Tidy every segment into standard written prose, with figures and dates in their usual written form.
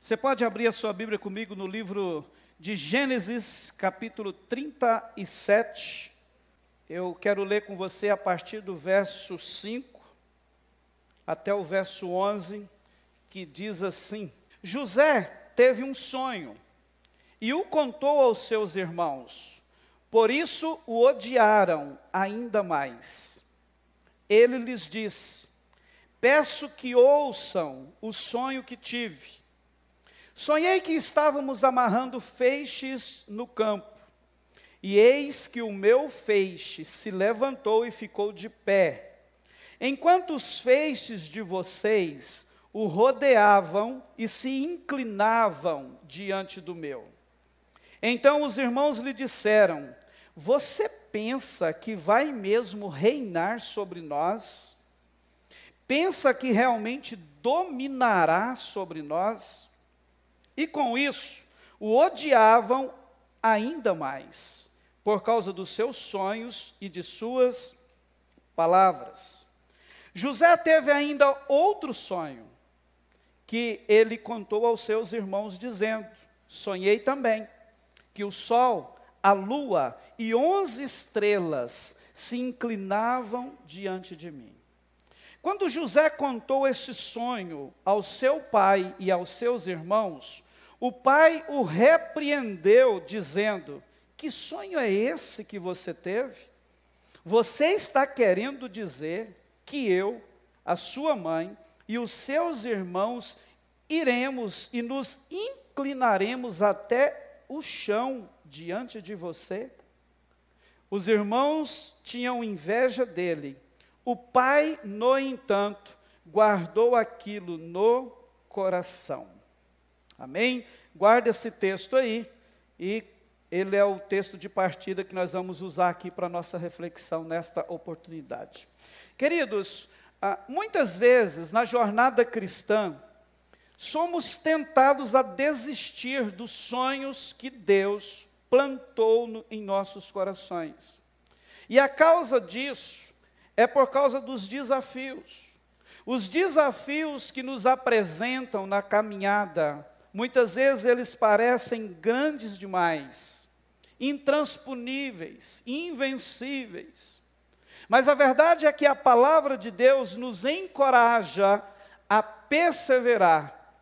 Você pode abrir a sua Bíblia comigo no livro de Gênesis, capítulo 37. Eu quero ler com você a partir do verso 5 até o verso 11, que diz assim: José teve um sonho e o contou aos seus irmãos, por isso o odiaram ainda mais. Ele lhes disse: peço que ouçam o sonho que tive. Sonhei que estávamos amarrando feixes no campo, e eis que o meu feixe se levantou e ficou de pé, enquanto os feixes de vocês o rodeavam e se inclinavam diante do meu. Então os irmãos lhe disseram: você pensa que vai mesmo reinar sobre nós? Pensa que realmente dominará sobre nós? E com isso, o odiavam ainda mais, por causa dos seus sonhos e de suas palavras. José teve ainda outro sonho, que ele contou aos seus irmãos, dizendo: sonhei também que o sol, a lua e 11 estrelas se inclinavam diante de mim. Quando José contou esse sonho ao seu pai e aos seus irmãos, o pai o repreendeu, dizendo: que sonho é esse que você teve? Você está querendo dizer que eu, a sua mãe e os seus irmãos iremos e nos inclinaremos até o chão diante de você? Os irmãos tinham inveja dele. O pai, no entanto, guardou aquilo no coração. Amém? Guarda esse texto aí, e ele é o texto de partida que nós vamos usar aqui para a nossa reflexão nesta oportunidade. Queridos, muitas vezes na jornada cristã, somos tentados a desistir dos sonhos que Deus plantou em nossos corações. E a causa disso é por causa dos desafios. Os desafios que nos apresentam na caminhada, muitas vezes eles parecem grandes demais, intransponíveis, invencíveis. Mas a verdade é que a palavra de Deus nos encoraja a perseverar,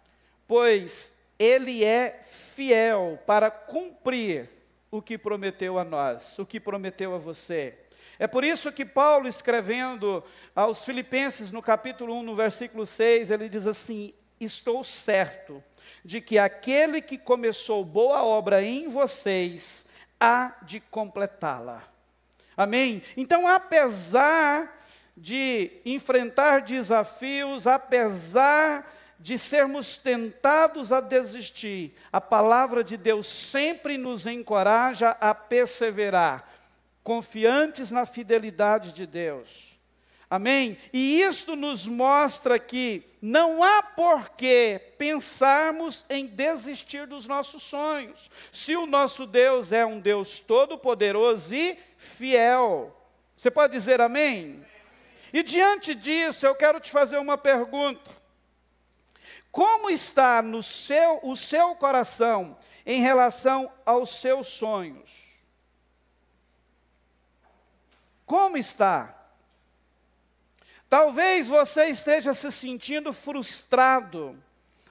pois Ele é fiel para cumprir o que prometeu a nós, o que prometeu a você. É por isso que Paulo, escrevendo aos Filipenses, no capítulo 1, no versículo 6, ele diz assim: estou certo de que aquele que começou boa obra em vocês, há de completá-la. Amém? Então, apesar de enfrentar desafios, apesar de sermos tentados a desistir, a palavra de Deus sempre nos encoraja a perseverar, confiantes na fidelidade de Deus. Amém? E isto nos mostra que não há porquê pensarmos em desistir dos nossos sonhos, se o nosso Deus é um Deus todo-poderoso e fiel. Você pode dizer amém? E diante disso, eu quero te fazer uma pergunta. Como está o seu coração em relação aos seus sonhos? Como está? Talvez você esteja se sentindo frustrado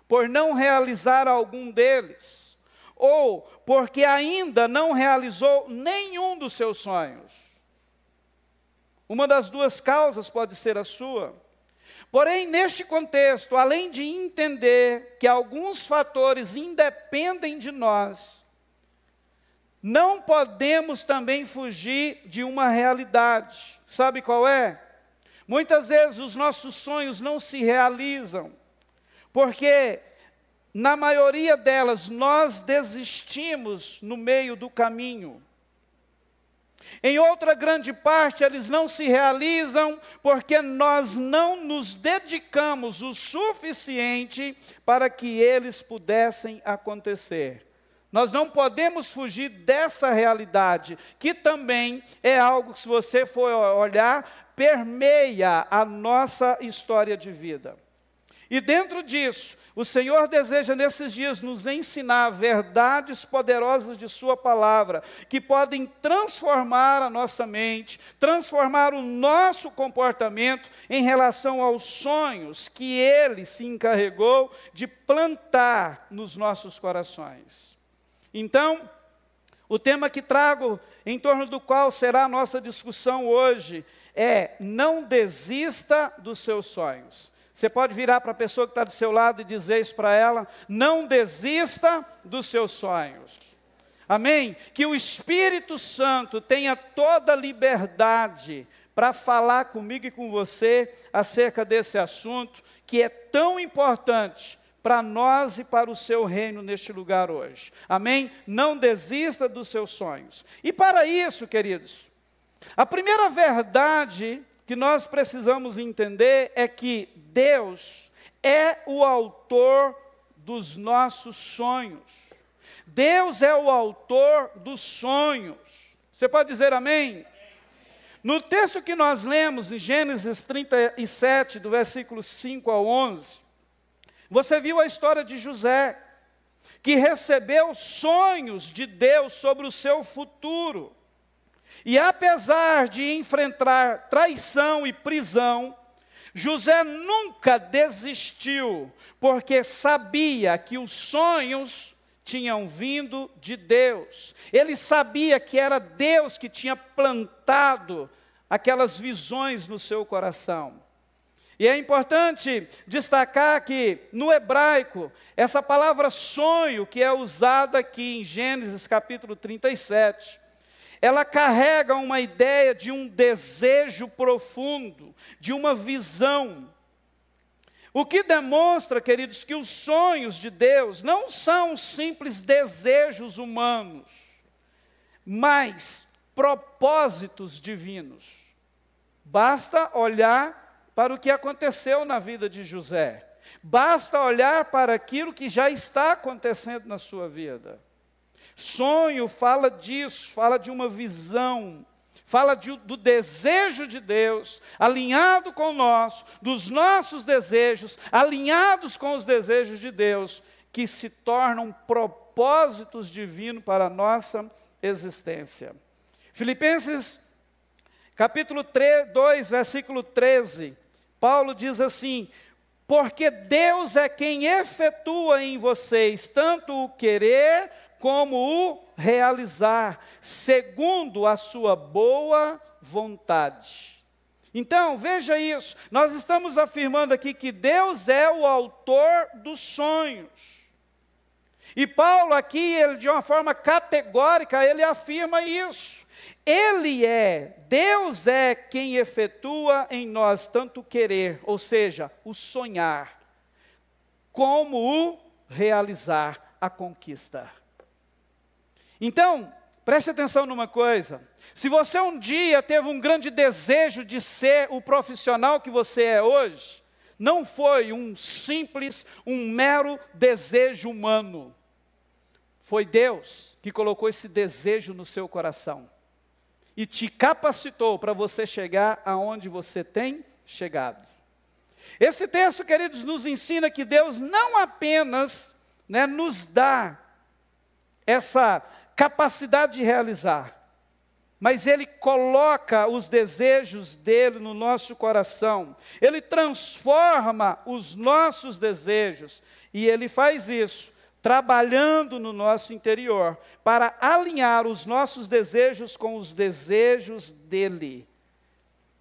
por não realizar algum deles, ou porque ainda não realizou nenhum dos seus sonhos. Uma das duas causas pode ser a sua. Porém, neste contexto, além de entender que alguns fatores independem de nós, não podemos também fugir de uma realidade. Sabe qual é? Muitas vezes os nossos sonhos não se realizam, porque na maioria delas nós desistimos no meio do caminho. Em outra grande parte eles não se realizam porque nós não nos dedicamos o suficiente para que eles pudessem acontecer. Nós não podemos fugir dessa realidade, que também é algo que, se você for olhar, permeia a nossa história de vida. E dentro disso, O Senhor deseja nesses dias nos ensinar verdades poderosas de sua palavra, que podem transformar a nossa mente, transformar o nosso comportamento em relação aos sonhos que Ele se encarregou de plantar nos nossos corações. Então, o tema que trago, em torno do qual será a nossa discussão hoje, é: não desista dos seus sonhos. Você pode virar para a pessoa que está do seu lado e dizer isso para ela: não desista dos seus sonhos. Amém? Que o Espírito Santo tenha toda a liberdade para falar comigo e com você acerca desse assunto, que é tão importante para nós e para o seu reino neste lugar hoje. Amém? Não desista dos seus sonhos. E para isso, queridos, a primeira verdade que nós precisamos entender é que Deus é o autor dos nossos sonhos. Deus é o autor dos sonhos. Você pode dizer amém? No texto que nós lemos, em Gênesis 37, do versículo 5 ao 11, você viu a história de José, que recebeu sonhos de Deus sobre o seu futuro. E apesar de enfrentar traição e prisão, José nunca desistiu, porque sabia que os sonhos tinham vindo de Deus. Ele sabia que era Deus que tinha plantado aquelas visões no seu coração. E é importante destacar que, no hebraico, essa palavra sonho, que é usada aqui em Gênesis capítulo 37, ela carrega uma ideia de um desejo profundo, de uma visão. O que demonstra, queridos, que os sonhos de Deus não são simples desejos humanos, mas propósitos divinos. Basta olhar para o que aconteceu na vida de José. Basta olhar para aquilo que já está acontecendo na sua vida. Sonho fala disso, fala de uma visão, fala do desejo de Deus, alinhado com o nosso, dos nossos desejos, alinhados com os desejos de Deus, que se tornam propósitos divinos para a nossa existência. Filipenses, capítulo 2, versículo 13, Paulo diz assim: porque Deus é quem efetua em vocês tanto o querer como o realizar, segundo a sua boa vontade. Então, veja isso, nós estamos afirmando aqui que Deus é o autor dos sonhos. E Paulo aqui, ele, de uma forma categórica, ele afirma isso. Deus é quem efetua em nós tanto o querer, ou seja, o sonhar, como o realizar, a conquista. Então, preste atenção numa coisa: se você um dia teve um grande desejo de ser o profissional que você é hoje, não foi um mero desejo humano. Foi Deus que colocou esse desejo no seu coração e te capacitou para você chegar aonde você tem chegado. Esse texto, queridos, nos ensina que Deus não apenas nos dá essa capacidade de realizar, mas Ele coloca os desejos dEle no nosso coração, Ele transforma os nossos desejos, e Ele faz isso trabalhando no nosso interior, para alinhar os nossos desejos com os desejos dEle.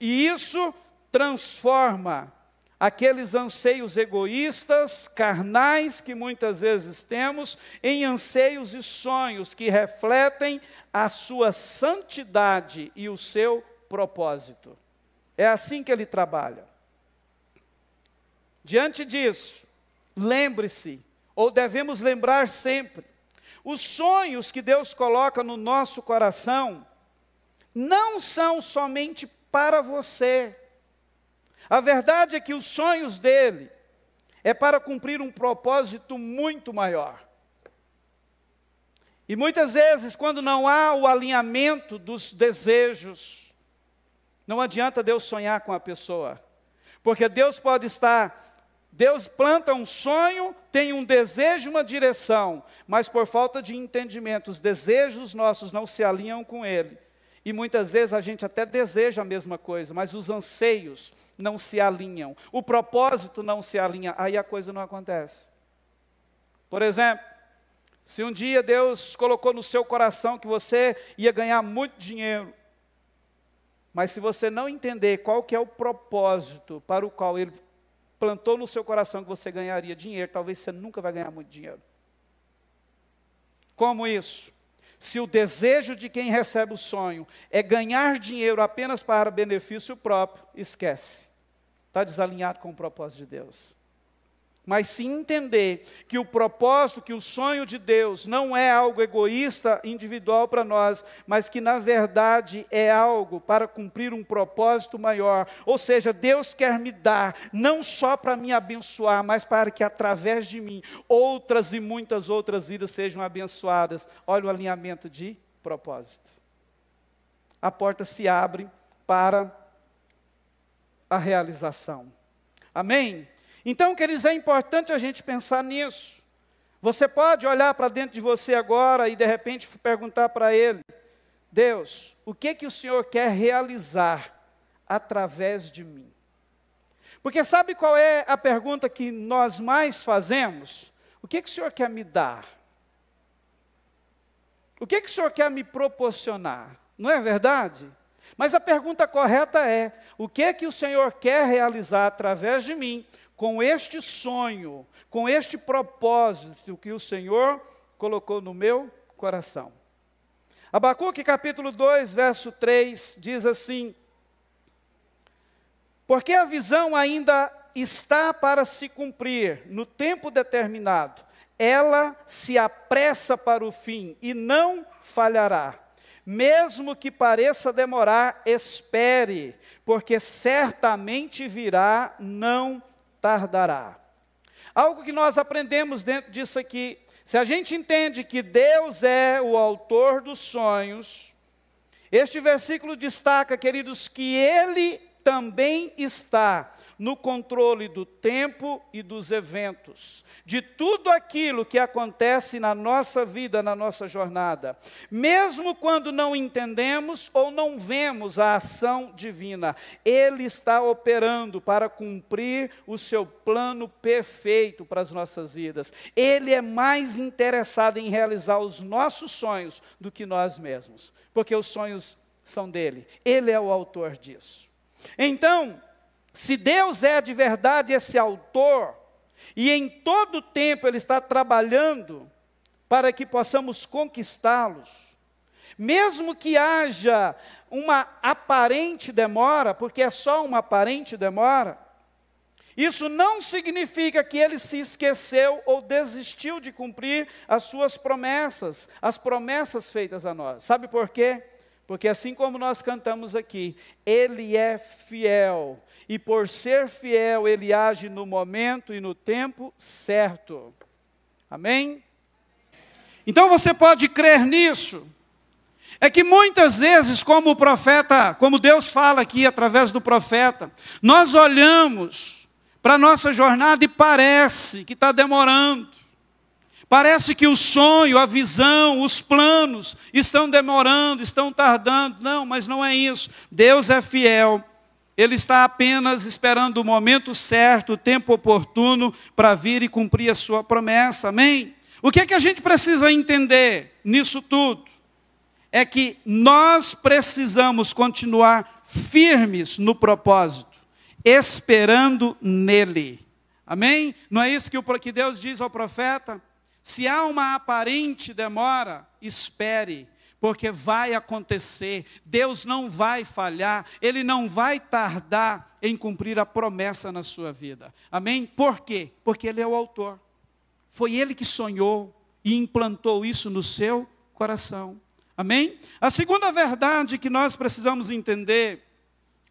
E isso transforma aqueles anseios egoístas, carnais, que muitas vezes temos, em anseios e sonhos que refletem a sua santidade e o seu propósito. É assim que Ele trabalha. Diante disso, lembre-se, ou devemos lembrar sempre, os sonhos que Deus coloca no nosso coração não são somente para você. A verdade é que os sonhos dele é para cumprir um propósito muito maior. E muitas vezes, quando não há o alinhamento dos desejos, não adianta Deus sonhar com a pessoa, porque Deus pode estar Deus planta um sonho, tem um desejo, uma direção, mas por falta de entendimento, os desejos nossos não se alinham com Ele. E muitas vezes a gente até deseja a mesma coisa, mas os anseios não se alinham, o propósito não se alinha, aí a coisa não acontece. Por exemplo, se um dia Deus colocou no seu coração que você ia ganhar muito dinheiro, mas se você não entender qual que é o propósito para o qual Ele plantou no seu coração que você ganharia dinheiro, talvez você nunca vai ganhar muito dinheiro. Como isso? Se o desejo de quem recebe o sonho é ganhar dinheiro apenas para benefício próprio, esquece. Está desalinhado com o propósito de Deus. Mas se entender que o propósito, que o sonho de Deus não é algo egoísta, individual para nós, mas que na verdade é algo para cumprir um propósito maior. Ou seja, Deus quer me dar, não só para me abençoar, mas para que através de mim, outras e muitas outras vidas sejam abençoadas. Olha o alinhamento de propósito. A porta se abre para a realização. Amém? Então, queridos, é importante a gente pensar nisso. Você pode olhar para dentro de você agora e de repente perguntar para Ele: Deus, o que que o Senhor quer realizar através de mim? Porque sabe qual é a pergunta que nós mais fazemos? O que que o Senhor quer me dar? O que que o Senhor quer me proporcionar? Não é verdade? Mas a pergunta correta é: o que que o Senhor quer realizar através de mim? Com este sonho, com este propósito que o Senhor colocou no meu coração. Abacuque capítulo 2, verso 3, diz assim: porque a visão ainda está para se cumprir no tempo determinado, ela se apressa para o fim e não falhará. Mesmo que pareça demorar, espere, porque certamente virá, não tardará. Algo que nós aprendemos dentro disso aqui, se a gente entende que Deus é o autor dos sonhos, este versículo destaca, queridos, que Ele também está no controle do tempo e dos eventos, de tudo aquilo que acontece na nossa vida, na nossa jornada. Mesmo quando não entendemos ou não vemos a ação divina, Ele está operando para cumprir o seu plano perfeito para as nossas vidas. Ele é mais interessado em realizar os nossos sonhos do que nós mesmos, porque os sonhos são dele. Ele é o autor disso. Então, se Deus é de verdade esse autor, e em todo o tempo Ele está trabalhando para que possamos conquistá-los, mesmo que haja uma aparente demora, porque é só uma aparente demora, isso não significa que Ele se esqueceu ou desistiu de cumprir as suas promessas, as promessas feitas a nós. Sabe por quê? Porque assim como nós cantamos aqui, Ele é fiel. E por ser fiel, Ele age no momento e no tempo certo. Amém? Então você pode crer nisso. É que muitas vezes, como o profeta, como Deus fala aqui através do profeta, nós olhamos para a nossa jornada e parece que está demorando. Parece que o sonho, a visão, os planos estão demorando, estão tardando. Não, mas não é isso. Deus é fiel. Ele está apenas esperando o momento certo, o tempo oportuno para vir e cumprir a sua promessa. Amém? O que é que a gente precisa entender nisso tudo? É que nós precisamos continuar firmes no propósito, esperando nele. Amém? Não é isso que Deus diz ao profeta? Se há uma aparente demora, espere, porque vai acontecer. Deus não vai falhar, Ele não vai tardar em cumprir a promessa na sua vida. Amém? Por quê? Porque Ele é o autor. Foi Ele que sonhou e implantou isso no seu coração. Amém? A segunda verdade que nós precisamos entender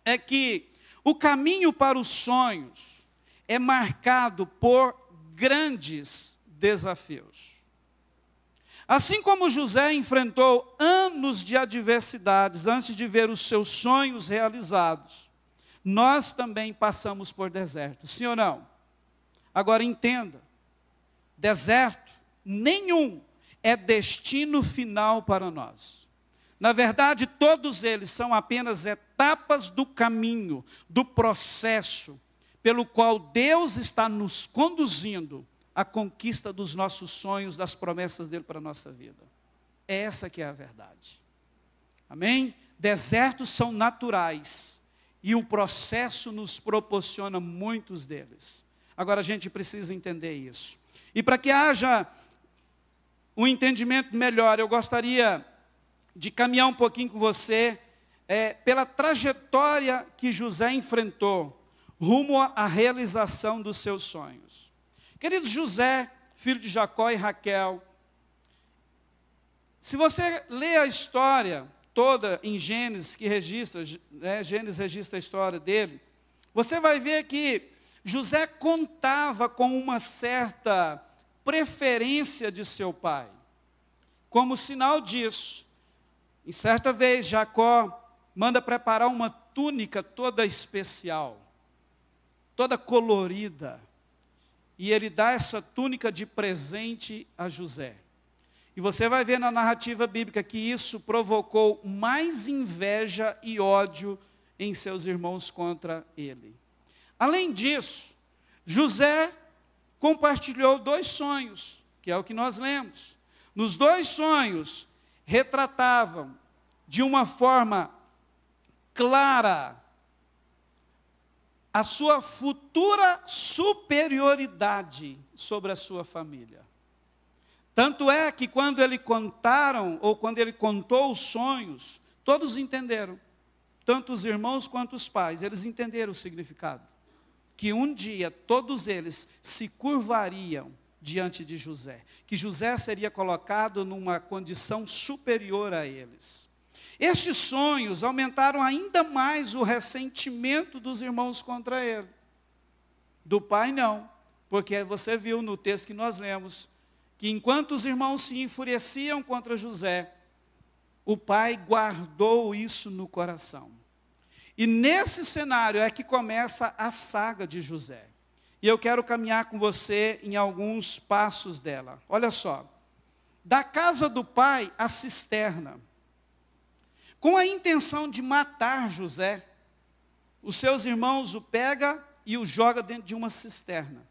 é que o caminho para os sonhos é marcado por grandes desafios. Assim como José enfrentou anos de adversidades antes de ver os seus sonhos realizados, nós também passamos por desertos, sim ou não? Agora entenda, deserto nenhum é destino final para nós. Na verdade, todos eles são apenas etapas do caminho, do processo, pelo qual Deus está nos conduzindo à conquista dos nossos sonhos, das promessas dele para a nossa vida. Essa que é a verdade. Amém? Desertos são naturais e o processo nos proporciona muitos deles. Agora a gente precisa entender isso. E para que haja um entendimento melhor, eu gostaria de caminhar um pouquinho com você pela trajetória que José enfrentou rumo à realização dos seus sonhos. Querido José, filho de Jacó e Raquel, se você lê a história toda em Gênesis, que registra, Gênesis registra a história dele, você vai ver que José contava com uma certa preferência de seu pai. Como sinal disso, em certa vez Jacó manda preparar uma túnica toda especial, toda colorida, e ele dá essa túnica de presente a José. E você vai ver na narrativa bíblica que isso provocou mais inveja e ódio em seus irmãos contra ele. Além disso, José compartilhou 2 sonhos, que é o que nós lemos. Nos 2 sonhos, retratavam de uma forma clara a sua futura superioridade sobre a sua família. Tanto é que quando ele contou os sonhos, todos entenderam, tanto os irmãos quanto os pais, eles entenderam o significado. Que um dia todos eles se curvariam diante de José, que José seria colocado numa condição superior a eles. Estes sonhos aumentaram ainda mais o ressentimento dos irmãos contra ele. Do pai não, porque você viu no texto que nós lemos, que enquanto os irmãos se enfureciam contra José, o pai guardou isso no coração. E nesse cenário é que começa a saga de José. E eu quero caminhar com você em alguns passos dela. Olha só. Da casa do pai, a cisterna. Com a intenção de matar José, os seus irmãos o pegam e o jogam dentro de uma cisterna.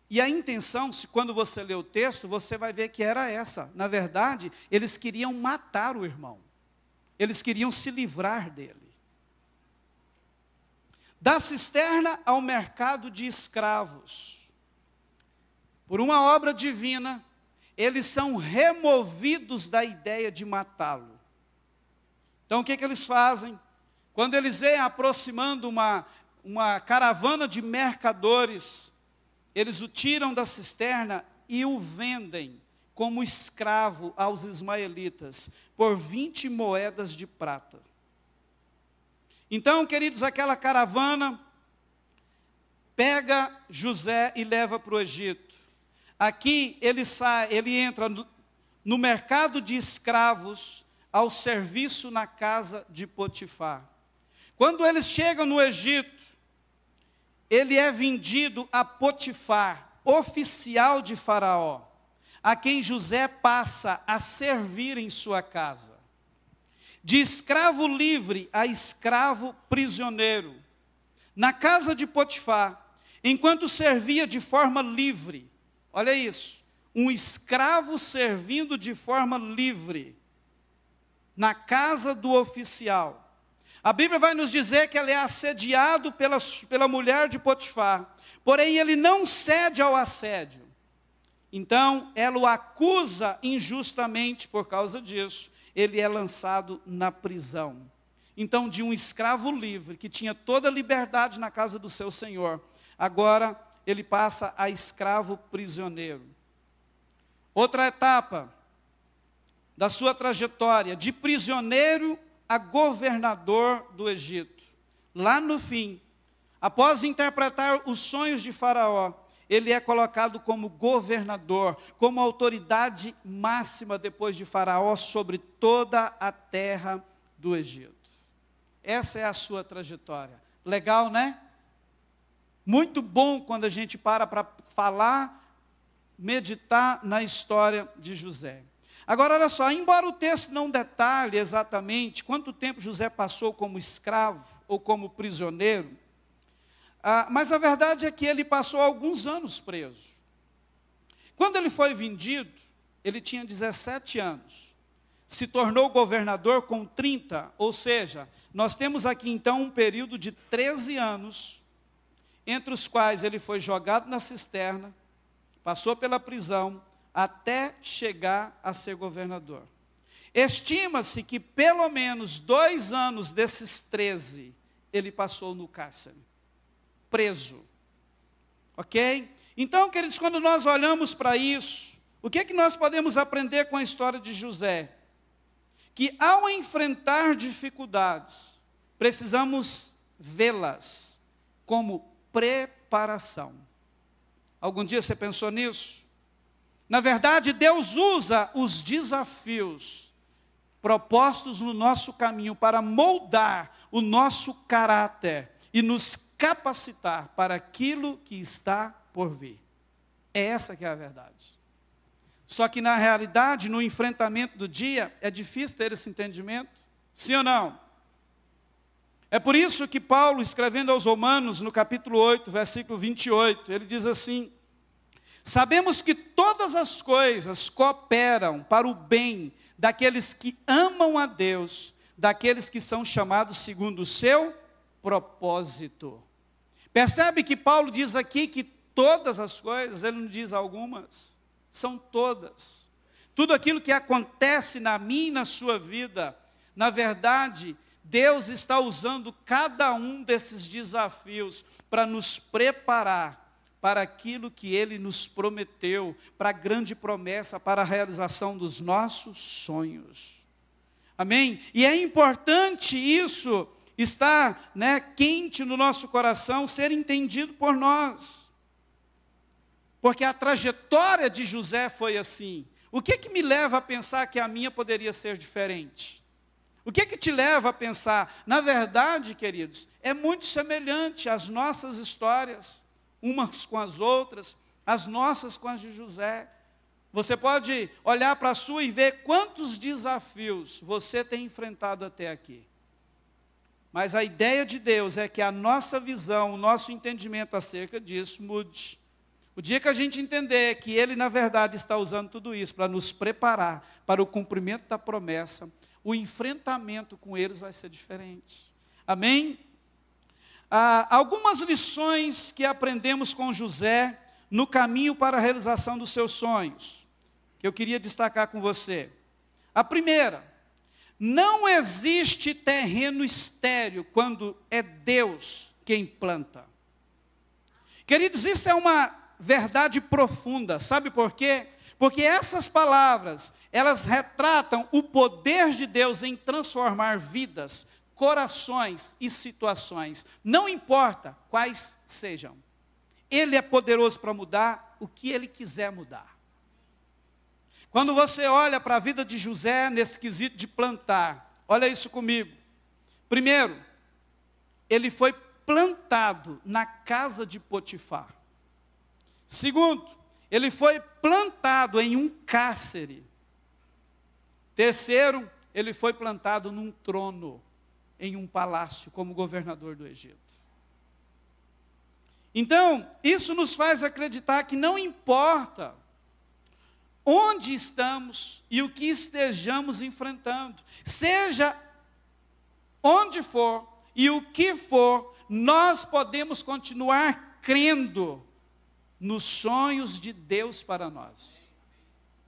E a intenção, quando você lê o texto, você vai ver que era essa. Na verdade, eles queriam matar o irmão. Eles queriam se livrar dele. Da cisterna ao mercado de escravos. Por uma obra divina, eles são removidos da ideia de matá-lo. Então o que eles fazem? Quando eles veem aproximando uma caravana de mercadores, eles o tiram da cisterna e o vendem como escravo aos ismaelitas, por 20 moedas de prata. Então, queridos, aquela caravana pega José e leva para o Egito. Aqui ele entra no mercado de escravos, ao serviço na casa de Potifar. Quando eles chegam no Egito, ele é vendido a Potifar, oficial de Faraó, a quem José passa a servir em sua casa. De escravo livre a escravo prisioneiro. Na casa de Potifar, enquanto servia de forma livre, olha isso, um escravo servindo de forma livre, na casa do oficial. A Bíblia vai nos dizer que ele é assediado pela mulher de Potifar, porém ele não cede ao assédio. Então, ela o acusa injustamente por causa disso. Ele é lançado na prisão. Então, de um escravo livre, que tinha toda a liberdade na casa do seu senhor, agora ele passa a escravo prisioneiro. Outra etapa da sua trajetória, de prisioneiro a governador do Egito. Lá no fim, após interpretar os sonhos de Faraó, ele é colocado como governador, como autoridade máxima depois de Faraó sobre toda a terra do Egito. Essa é a sua trajetória. Legal, né? Muito bom quando a gente para falar, meditar na história de José. Agora, olha só, embora o texto não detalhe exatamente quanto tempo José passou como escravo ou como prisioneiro, mas a verdade é que ele passou alguns anos preso. Quando ele foi vendido, ele tinha 17 anos. Se tornou governador com 30, ou seja, nós temos aqui então um período de 13 anos, entre os quais ele foi jogado na cisterna, passou pela prisão, até chegar a ser governador. Estima-se que pelo menos 2 anos desses 13, ele passou no cárcere, preso. Ok? Então, queridos, quando nós olhamos para isso, o que é que nós podemos aprender com a história de José? Que ao enfrentar dificuldades, precisamos vê-las como preparação. Algum dia você pensou nisso? Na verdade, Deus usa os desafios propostos no nosso caminho para moldar o nosso caráter e nos capacitar para aquilo que está por vir. É essa que é a verdade. Só que na realidade, no enfrentamento do dia, é difícil ter esse entendimento. Sim ou não? É por isso que Paulo, escrevendo aos Romanos, no capítulo 8, versículo 28, ele diz assim: sabemos que todas as coisas cooperam para o bem daqueles que amam a Deus, daqueles que são chamados segundo o seu propósito. Percebe que Paulo diz aqui que todas as coisas, ele não diz algumas, são todas. Tudo aquilo que acontece na minha e na sua vida, na verdade, Deus está usando cada um desses desafios para nos preparar para aquilo que Ele nos prometeu, para a grande promessa, para a realização dos nossos sonhos. Amém? E é importante isso estar quente no nosso coração, ser entendido por nós. Porque a trajetória de José foi assim. O que me leva a pensar que a minha poderia ser diferente? O que te leva a pensar? Na verdade, queridos, é muito semelhante às nossas histórias, umas com as outras, as nossas com as de José. Você pode olhar para a sua e ver quantos desafios você tem enfrentado até aqui. Mas a ideia de Deus é que a nossa visão, o nosso entendimento acerca disso mude. O dia que a gente entender que Ele, na verdade, está usando tudo isso para nos preparar para o cumprimento da promessa, o enfrentamento com eles vai ser diferente. Amém? Algumas lições que aprendemos com José no caminho para a realização dos seus sonhos, que eu queria destacar com você. A primeira: não existe terreno estéril quando é Deus quem planta. Queridos, isso é uma verdade profunda. Sabe por quê? Porque essas palavras, elas retratam o poder de Deus em transformar vidas, corações e situações, não importa quais sejam. Ele é poderoso para mudar o que Ele quiser mudar. Quando você olha para a vida de José nesse quesito de plantar, olha isso comigo. Primeiro, ele foi plantado na casa de Potifar. Segundo, ele foi plantado em um cárcere. Terceiro, ele foi plantado num trono, em um palácio, como governador do Egito. Então, isso nos faz acreditar que não importa onde estamos e o que estejamos enfrentando, seja onde for e o que for, nós podemos continuar crendo nos sonhos de Deus para nós,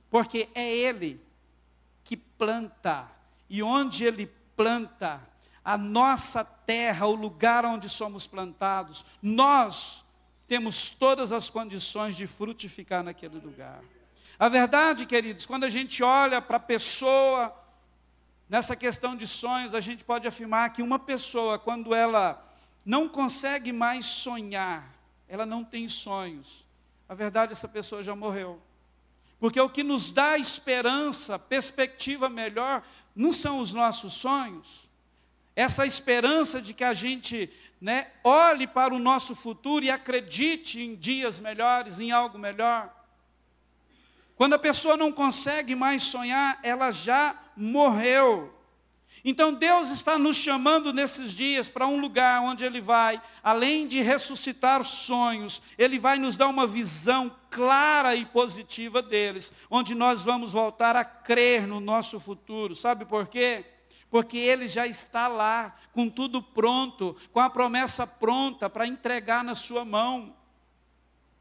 porque é Ele que planta, e onde Ele planta, a nossa terra, o lugar onde somos plantados, nós temos todas as condições de frutificar naquele lugar. A verdade, queridos, quando a gente olha para a pessoa, nessa questão de sonhos, a gente pode afirmar que uma pessoa, quando ela não consegue mais sonhar, ela não tem sonhos, a verdade, essa pessoa já morreu. Porque o que nos dá esperança, perspectiva melhor, não são os nossos sonhos. Essa esperança de que a gente né, olhe para o nosso futuro e acredite em dias melhores, em algo melhor. Quando a pessoa não consegue mais sonhar, ela já morreu. Então Deus está nos chamando nesses dias para um lugar onde Ele vai, além de ressuscitar os sonhos, Ele vai nos dar uma visão clara e positiva deles, onde nós vamos voltar a crer no nosso futuro. Sabe por quê? Porque Ele já está lá, com tudo pronto, com a promessa pronta para entregar na sua mão.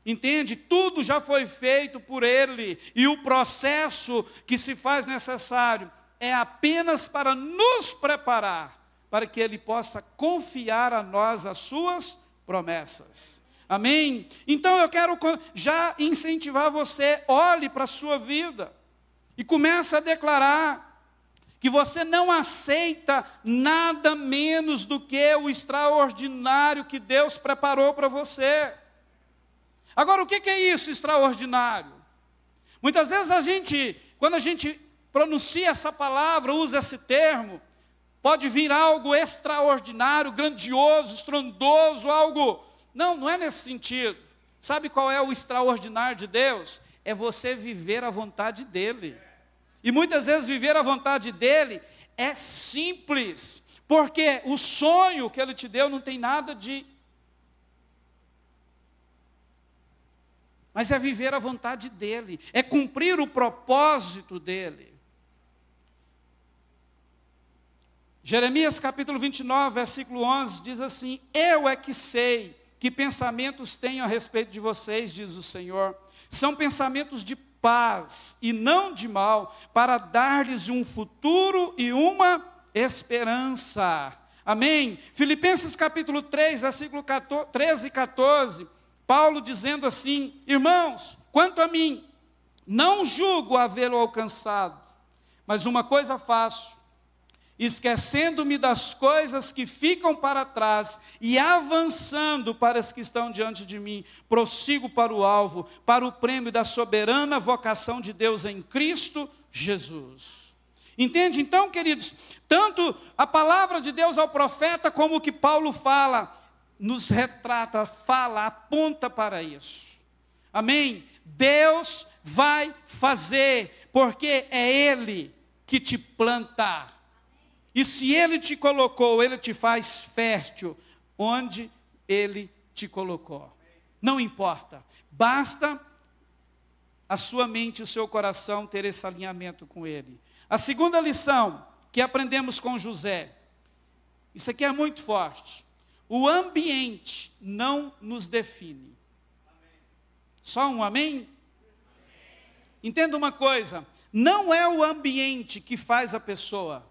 Entende? Tudo já foi feito por Ele, e o processo que se faz necessário é apenas para nos preparar, para que Ele possa confiar a nós as suas promessas. Amém? Então eu quero já incentivar você, olhe para a sua vida, e comece a declarar que você não aceita nada menos do que o extraordinário que Deus preparou para você. Agora, o que é isso, extraordinário? Muitas vezes quando a gente pronuncia essa palavra, usa esse termo, pode vir algo extraordinário, grandioso, estrondoso, algo... Não é nesse sentido. Sabe qual é o extraordinário de Deus? É você viver a vontade dEle. E muitas vezes viver a vontade dEle é simples, porque o sonho que Ele te deu não tem nada de... Mas é viver a vontade dEle, é cumprir o propósito dEle. Jeremias capítulo 29, versículo 11, diz assim: eu é que sei que pensamentos tenho a respeito de vocês, diz o Senhor. São pensamentos de paz e não de mal, para dar-lhes um futuro e uma esperança. Amém? Filipenses capítulo 3, versículo 13 e 14, Paulo dizendo assim: irmãos, quanto a mim, não julgo havê-lo alcançado, mas uma coisa faço, esquecendo-me das coisas que ficam para trás e avançando para as que estão diante de mim, prossigo para o alvo, para o prêmio da soberana vocação de Deus em Cristo Jesus. Entende? Então, queridos, tanto a palavra de Deus ao profeta, como o que Paulo fala, nos retrata, fala, aponta para isso. Amém? Deus vai fazer, porque é Ele que te planta. E se Ele te colocou, Ele te faz fértil onde Ele te colocou. Não importa, basta a sua mente e o seu coração ter esse alinhamento com Ele. A segunda lição que aprendemos com José, isso aqui é muito forte. O ambiente não nos define. Só um amém? Entenda uma coisa, não é o ambiente que faz a pessoa,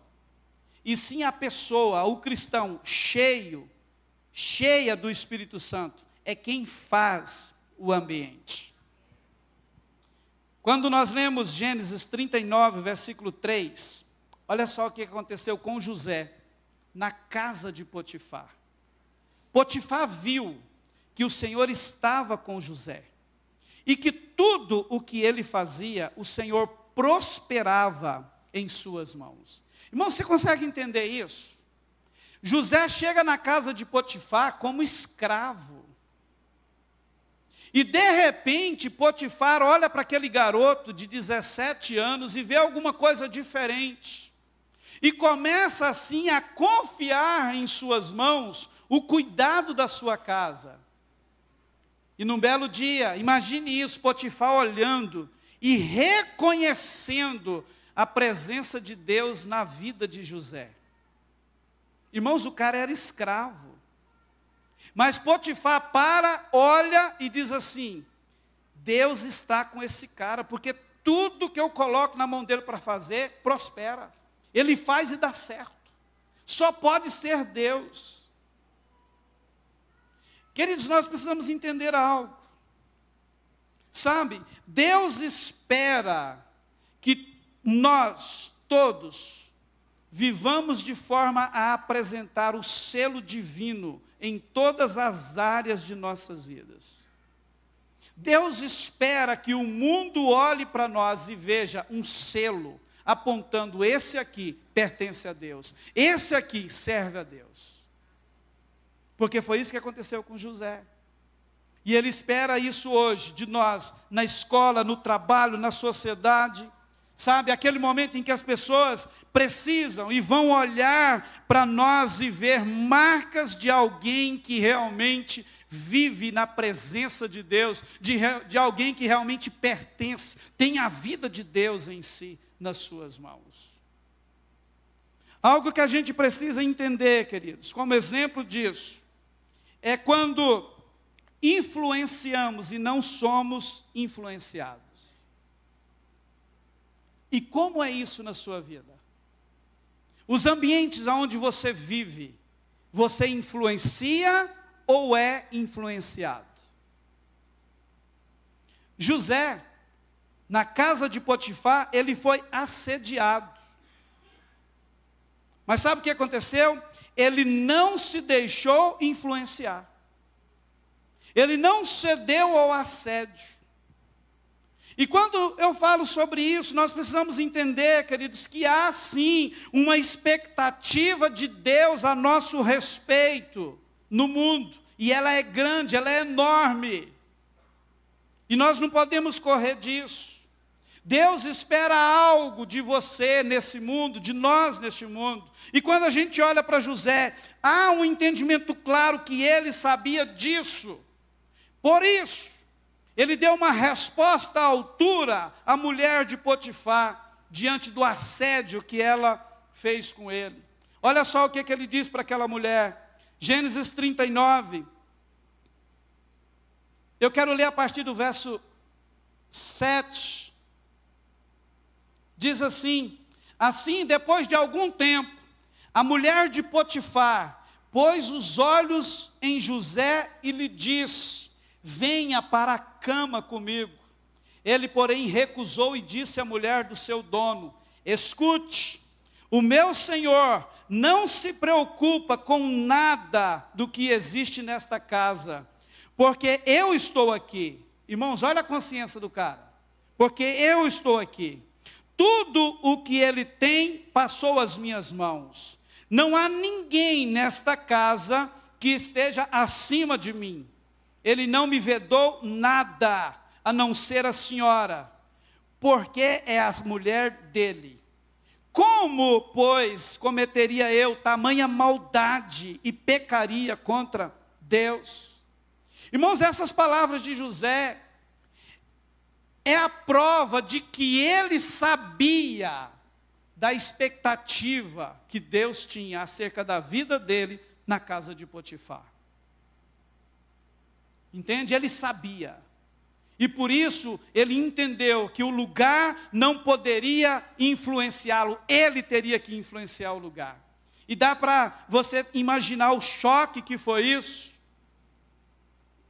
e sim a pessoa, o cristão cheia do Espírito Santo, é quem faz o ambiente. Quando nós lemos Gênesis 39, versículo 3, olha só o que aconteceu com José, na casa de Potifar. Potifar viu que o Senhor estava com José, e que tudo o que ele fazia, o Senhor prosperava em suas mãos. Irmão, você consegue entender isso? José chega na casa de Potifar como escravo. E de repente, Potifar olha para aquele garoto de 17 anos e vê alguma coisa diferente. E começa assim a confiar em suas mãos o cuidado da sua casa. E num belo dia, imagine isso, Potifar olhando e reconhecendo a presença de Deus na vida de José. Irmãos, o cara era escravo. Mas Potifar olha e diz assim: Deus está com esse cara, porque tudo que eu coloco na mão dele para fazer, prospera. Ele faz e dá certo. Só pode ser Deus. Queridos, nós precisamos entender algo. Sabe, Deus espera que nós todos vivamos de forma a apresentar o selo divino em todas as áreas de nossas vidas. Deus espera que o mundo olhe para nós e veja um selo apontando: esse aqui pertence a Deus, esse aqui serve a Deus. porque foi isso que aconteceu com José. E ele espera isso hoje de nós, na escola, no trabalho, na sociedade. Sabe, aquele momento em que as pessoas precisam e vão olhar para nós e ver marcas de alguém que realmente vive na presença de Deus, de alguém que realmente pertence, tem a vida de Deus em si, nas suas mãos. Algo que a gente precisa entender, queridos, como exemplo disso, é quando influenciamos e não somos influenciados. E como é isso na sua vida? Os ambientes onde você vive, você influencia ou é influenciado? José, na casa de Potifar, ele foi assediado. Mas sabe o que aconteceu? Ele não se deixou influenciar. Ele não cedeu ao assédio. E quando eu falo sobre isso, nós precisamos entender, queridos, que há sim uma expectativa de Deus a nosso respeito no mundo. E ela é grande, ela é enorme. E nós não podemos correr disso. Deus espera algo de você nesse mundo, de nós neste mundo. E quando a gente olha para José, há um entendimento claro que ele sabia disso. Por isso, ele deu uma resposta à altura à mulher de Potifar, diante do assédio que ela fez com ele. Olha só o que ele diz para aquela mulher. Gênesis 39. Eu quero ler a partir do verso 7. Diz assim: assim, depois de algum tempo, a mulher de Potifar pôs os olhos em José e lhe disse: venha para a cama comigo. Ele, porém, recusou e disse à mulher do seu dono: escute, o meu senhor não se preocupa com nada do que existe nesta casa, porque eu estou aqui. Irmãos, olha a consciência do cara. Porque eu estou aqui. Tudo o que ele tem passou às minhas mãos. Não há ninguém nesta casa que esteja acima de mim. Ele não me vedou nada, a não ser a senhora, porque é a mulher dele. Como, pois, cometeria eu tamanha maldade e pecaria contra Deus? Irmãos, essas palavras de José é a prova de que ele sabia da expectativa que Deus tinha acerca da vida dele na casa de Potifar. Entende? Ele sabia. E por isso ele entendeu que o lugar não poderia influenciá-lo, ele teria que influenciar o lugar. E dá para você imaginar o choque que foi isso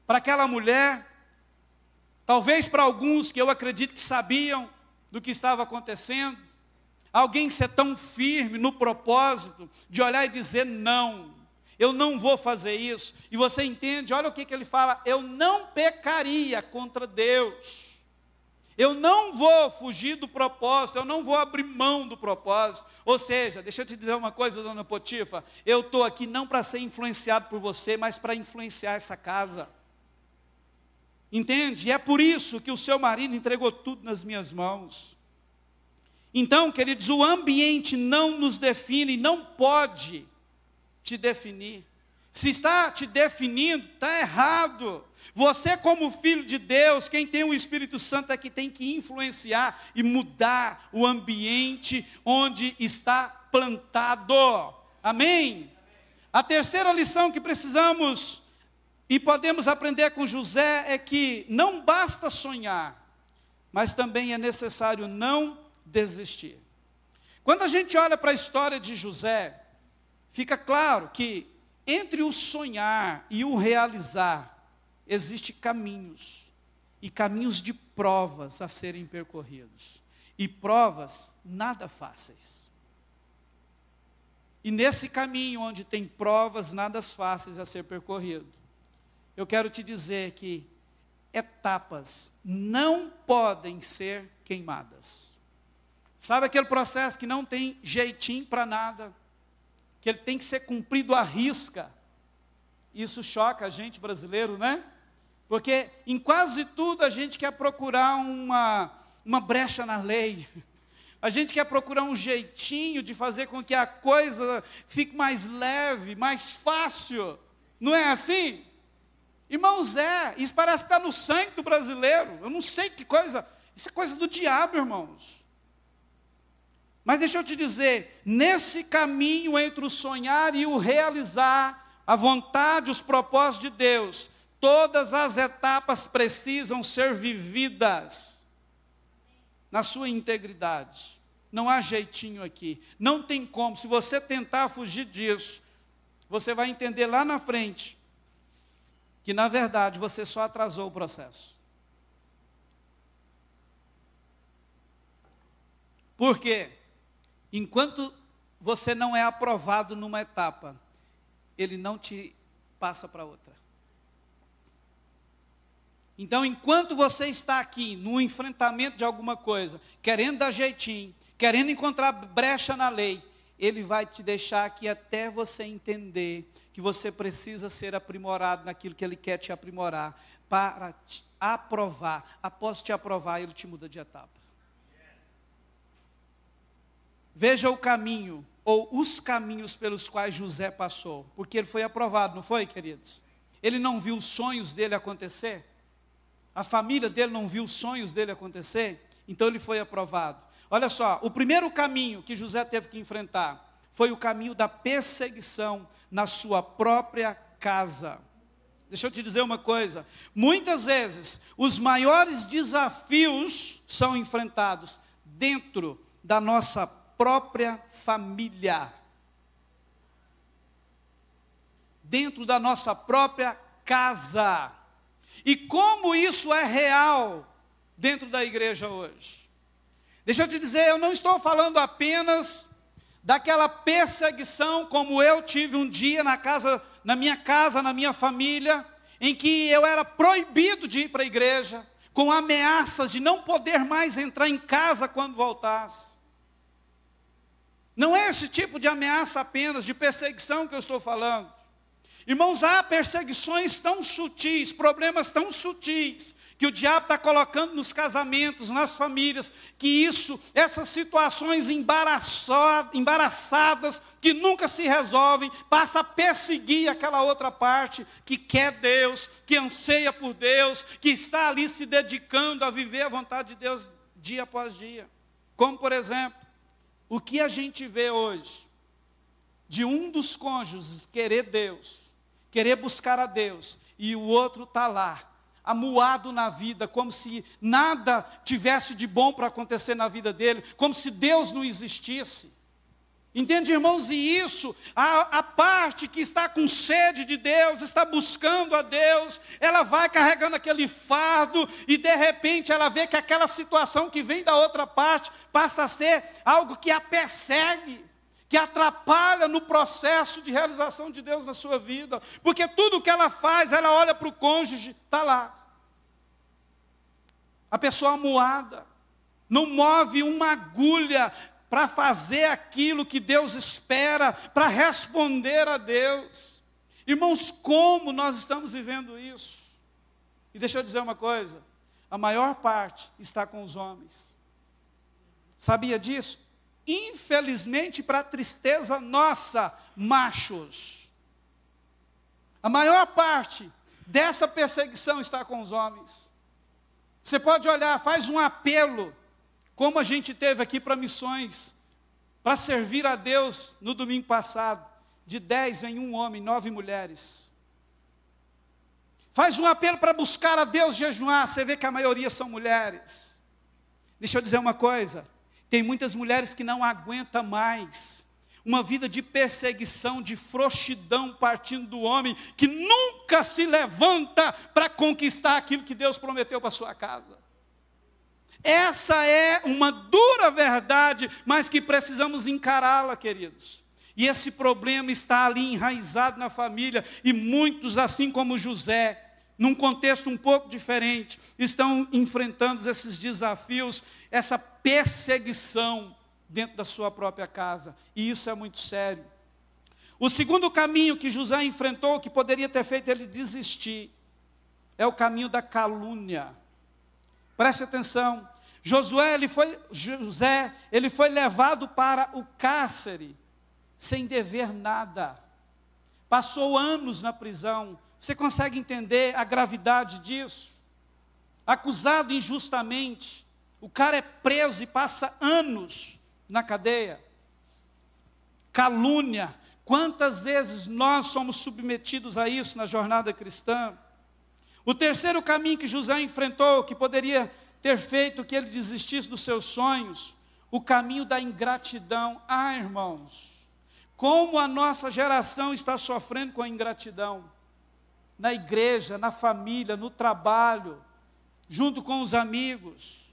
para aquela mulher. Talvez para alguns que eu acredito que sabiam do que estava acontecendo, alguém ser tão firme no propósito de olhar e dizer: não, eu não vou fazer isso. E você entende, olha o que ele fala: eu não pecaria contra Deus, eu não vou fugir do propósito, eu não vou abrir mão do propósito. Ou seja, deixa eu te dizer uma coisa, dona Potifar, eu estou aqui não para ser influenciado por você, mas para influenciar essa casa. Entende? E é por isso que o seu marido entregou tudo nas minhas mãos. Então, queridos, o ambiente não nos define, não pode te definir. Se está te definindo, está errado. Você, como filho de Deus, quem tem o Espírito Santo é que tem que influenciar e mudar o ambiente onde está plantado. Amém? A terceira lição que precisamos e podemos aprender com José é que não basta sonhar, mas também é necessário não desistir. Quando a gente olha para a história de José, fica claro que entre o sonhar e o realizar, existem caminhos, e caminhos de provas a serem percorridos, e provas nada fáceis. E nesse caminho onde tem provas nada fáceis a ser percorrido, eu quero te dizer que etapas não podem ser queimadas. Sabe aquele processo que não tem jeitinho para nada, que ele tem que ser cumprido à risca? Isso choca a gente brasileiro, né? Porque em quase tudo a gente quer procurar uma brecha na lei. A gente quer procurar um jeitinho de fazer com que a coisa fique mais leve, mais fácil. Não é assim? Irmãos, isso parece que está no sangue do brasileiro. Eu não sei que coisa, isso é coisa do diabo, irmãos. Mas deixa eu te dizer, nesse caminho entre o sonhar e o realizar, a vontade, os propósitos de Deus, todas as etapas precisam ser vividas na sua integridade. Não há jeitinho aqui. Não tem como. Se você tentar fugir disso, você vai entender lá na frente que, na verdade, você só atrasou o processo. Por quê? Enquanto você não é aprovado numa etapa, ele não te passa para outra. Então, enquanto você está aqui, no enfrentamento de alguma coisa, querendo dar jeitinho, querendo encontrar brecha na lei, ele vai te deixar aqui até você entender que você precisa ser aprimorado naquilo que ele quer te aprimorar, para te aprovar. Após te aprovar, ele te muda de etapa. Veja o caminho, ou os caminhos pelos quais José passou, porque ele foi aprovado, não foi, queridos? Ele não viu os sonhos dele acontecer? A família dele não viu os sonhos dele acontecer? Então ele foi aprovado. Olha só, o primeiro caminho que José teve que enfrentar foi o caminho da perseguição na sua própria casa. Deixa eu te dizer uma coisa, muitas vezes os maiores desafios são enfrentados dentro da nossa própria família. Dentro da nossa própria casa. E como isso é real dentro da igreja hoje? Deixa eu te dizer, eu não estou falando apenas daquela perseguição como eu tive um dia na minha família, em que eu era proibido de ir para a igreja, com ameaças de não poder mais entrar em casa quando voltasse. Não é esse tipo de ameaça apenas, de perseguição que eu estou falando. Irmãos, há perseguições tão sutis, problemas tão sutis, que o diabo está colocando nos casamentos, nas famílias, que essas situações embaraçadas, que nunca se resolvem, passa a perseguir aquela outra parte, que quer Deus, que anseia por Deus, que está ali se dedicando a viver a vontade de Deus dia após dia. Como, por exemplo, o que a gente vê hoje, de um dos cônjuges querer Deus, querer buscar a Deus, e o outro está lá, amuado na vida, como se nada tivesse de bom para acontecer na vida dele, como se Deus não existisse. Entende, irmãos? E isso, a parte que está com sede de Deus, está buscando a Deus, ela vai carregando aquele fardo, e de repente ela vê que aquela situação que vem da outra parte, passa a ser algo que a persegue, que atrapalha no processo de realização de Deus na sua vida, porque tudo que ela faz, ela olha para o cônjuge, está lá. A pessoa amuada, não move uma agulha para fazer aquilo que Deus espera, para responder a Deus. Irmãos, como nós estamos vivendo isso? E deixa eu dizer uma coisa, a maior parte está com os homens. Sabia disso? Infelizmente, para tristeza nossa, machos. A maior parte dessa perseguição está com os homens. Você pode olhar, faz um apelo, como a gente teve aqui para missões, para servir a Deus no domingo passado. De 10 vem um homem, 9 mulheres. Faz um apelo para buscar a Deus, jejuar, você vê que a maioria são mulheres. Deixa eu dizer uma coisa, tem muitas mulheres que não aguentam mais uma vida de perseguição, de frouxidão partindo do homem, que nunca se levanta para conquistar aquilo que Deus prometeu para a sua casa. Essa é uma dura verdade, mas que precisamos encará-la, queridos. E esse problema está ali enraizado na família, e muitos, assim como José, num contexto um pouco diferente, estão enfrentando esses desafios, essa perseguição dentro da sua própria casa, e isso é muito sério. O segundo caminho que José enfrentou, que poderia ter feito ele desistir, é o caminho da calúnia. Preste atenção. José, ele foi levado para o cárcere, sem dever nada. Passou anos na prisão. Você consegue entender a gravidade disso? Acusado injustamente. O cara é preso e passa anos na cadeia. Calúnia. Quantas vezes nós somos submetidos a isso na jornada cristã? O terceiro caminho que José enfrentou, que poderia ter feito que ele desistisse dos seus sonhos, o caminho da ingratidão. Ah, irmãos, como a nossa geração está sofrendo com a ingratidão. Na igreja, na família, no trabalho, junto com os amigos.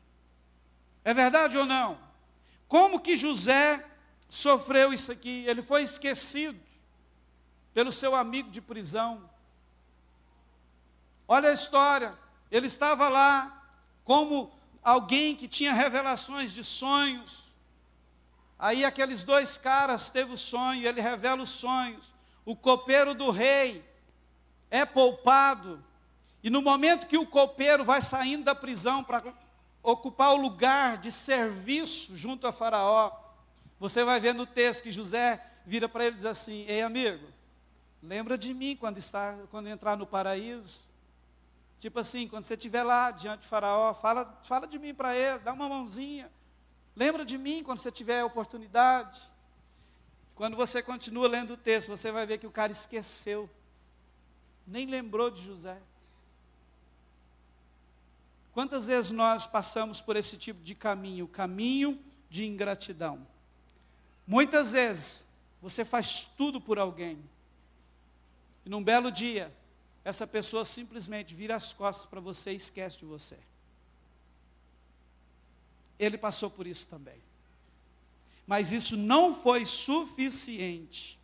É verdade ou não? Como que José sofreu isso aqui? Ele foi esquecido pelo seu amigo de prisão. Olha a história. Ele estava lá como alguém que tinha revelações de sonhos. Aí aqueles dois caras teve o sonho, ele revela os sonhos. O copeiro do rei é poupado. E no momento que o copeiro vai saindo da prisão para ocupar o lugar de serviço junto a Faraó, você vai ver no texto que José vira para ele e diz assim: ei, amigo, lembra de mim quando entrar no paraíso. Tipo assim, quando você estiver lá diante de Faraó, fala de mim para ele, dá uma mãozinha. Lembra de mim quando você tiver a oportunidade. Quando você continua lendo o texto, você vai ver que o cara esqueceu. Nem lembrou de José. Quantas vezes nós passamos por esse tipo de caminho, o caminho de ingratidão? Muitas vezes, você faz tudo por alguém. E num belo dia, essa pessoa simplesmente vira as costas para você e esquece de você. Ele passou por isso também. Mas isso não foi suficiente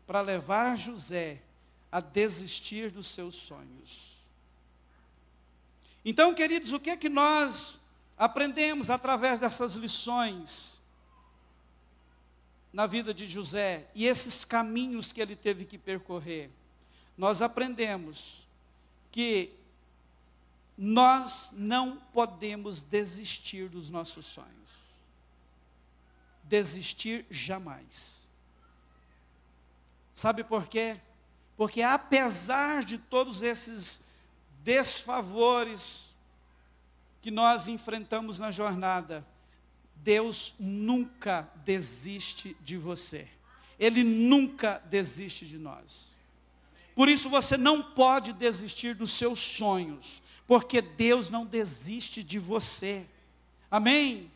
para levar José a desistir dos seus sonhos. Então, queridos, o que é que nós aprendemos através dessas lições na vida de José e esses caminhos que ele teve que percorrer? Nós aprendemos que nós não podemos desistir dos nossos sonhos. Desistir jamais. Sabe por quê? Porque apesar de todos esses desfavores que nós enfrentamos na jornada, Deus nunca desiste de você. Ele nunca desiste de nós. Por isso você não pode desistir dos seus sonhos, porque Deus não desiste de você. Amém?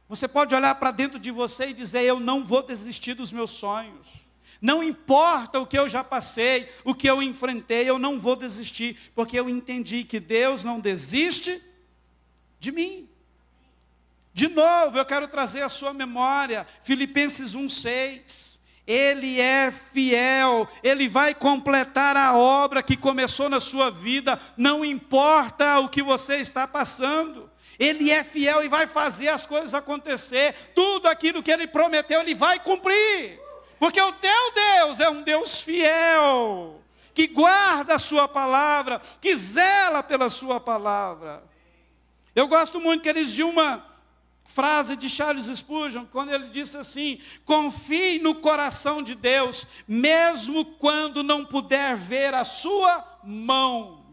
Você pode olhar para dentro de você e dizer: eu não vou desistir dos meus sonhos. Não importa o que eu já passei, o que eu enfrentei, eu não vou desistir, porque eu entendi que Deus não desiste de mim. De novo, eu quero trazer à sua memória, Filipenses 1:6. Ele é fiel, Ele vai completar a obra que começou na sua vida, não importa o que você está passando. Ele é fiel e vai fazer as coisas acontecer. Tudo aquilo que Ele prometeu, Ele vai cumprir. Porque o teu Deus é um Deus fiel, que guarda a sua palavra, que zela pela sua palavra. Eu gosto muito, queridos, de uma frase de Charles Spurgeon, quando ele disse assim: confie no coração de Deus, mesmo quando não puder ver a sua mão.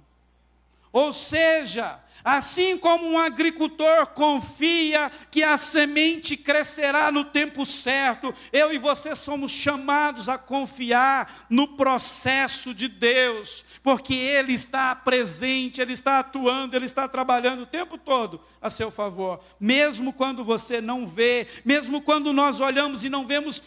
Ou seja, assim como um agricultor confia que a semente crescerá no tempo certo, eu e você somos chamados a confiar no processo de Deus, porque Ele está presente, Ele está atuando, Ele está trabalhando o tempo todo a seu favor. Mesmo quando você não vê, mesmo quando nós olhamos e não vemos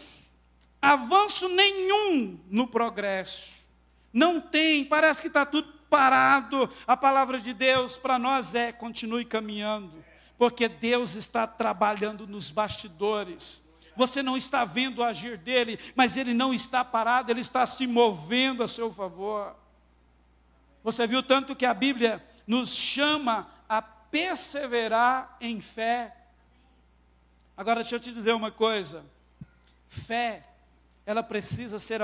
avanço nenhum no progresso, não tem, parece que está tudo parado, a palavra de Deus para nós é: continue caminhando, porque Deus está trabalhando nos bastidores. Você não está vendo o agir dele, mas ele não está parado, ele está se movendo a seu favor. Você viu tanto que a Bíblia nos chama a perseverar em fé. Agora deixa eu te dizer uma coisa: fé ela precisa ser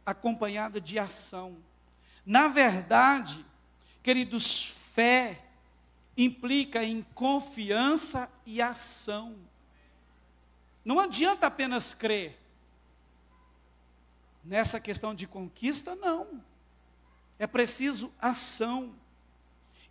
acompanhada de ação. Na verdade, queridos, fé implica em confiança e ação. Não adianta apenas crer. Nessa questão de conquista, não. É preciso ação.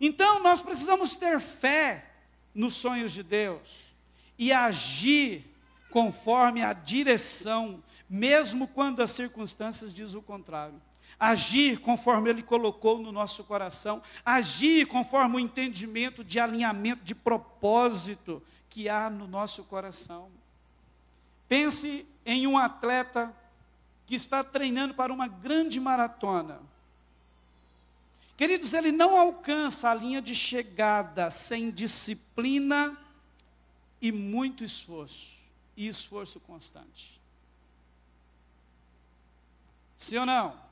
Então, nós precisamos ter fé nos sonhos de Deus e agir conforme a direção, mesmo quando as circunstâncias dizem o contrário. Agir conforme Ele colocou no nosso coração, agir conforme o entendimento de alinhamento, de propósito que há no nosso coração. Pense em um atleta que está treinando para uma grande maratona. Queridos, ele não alcança a linha de chegada sem disciplina e muito esforço, e esforço constante. Sim ou não?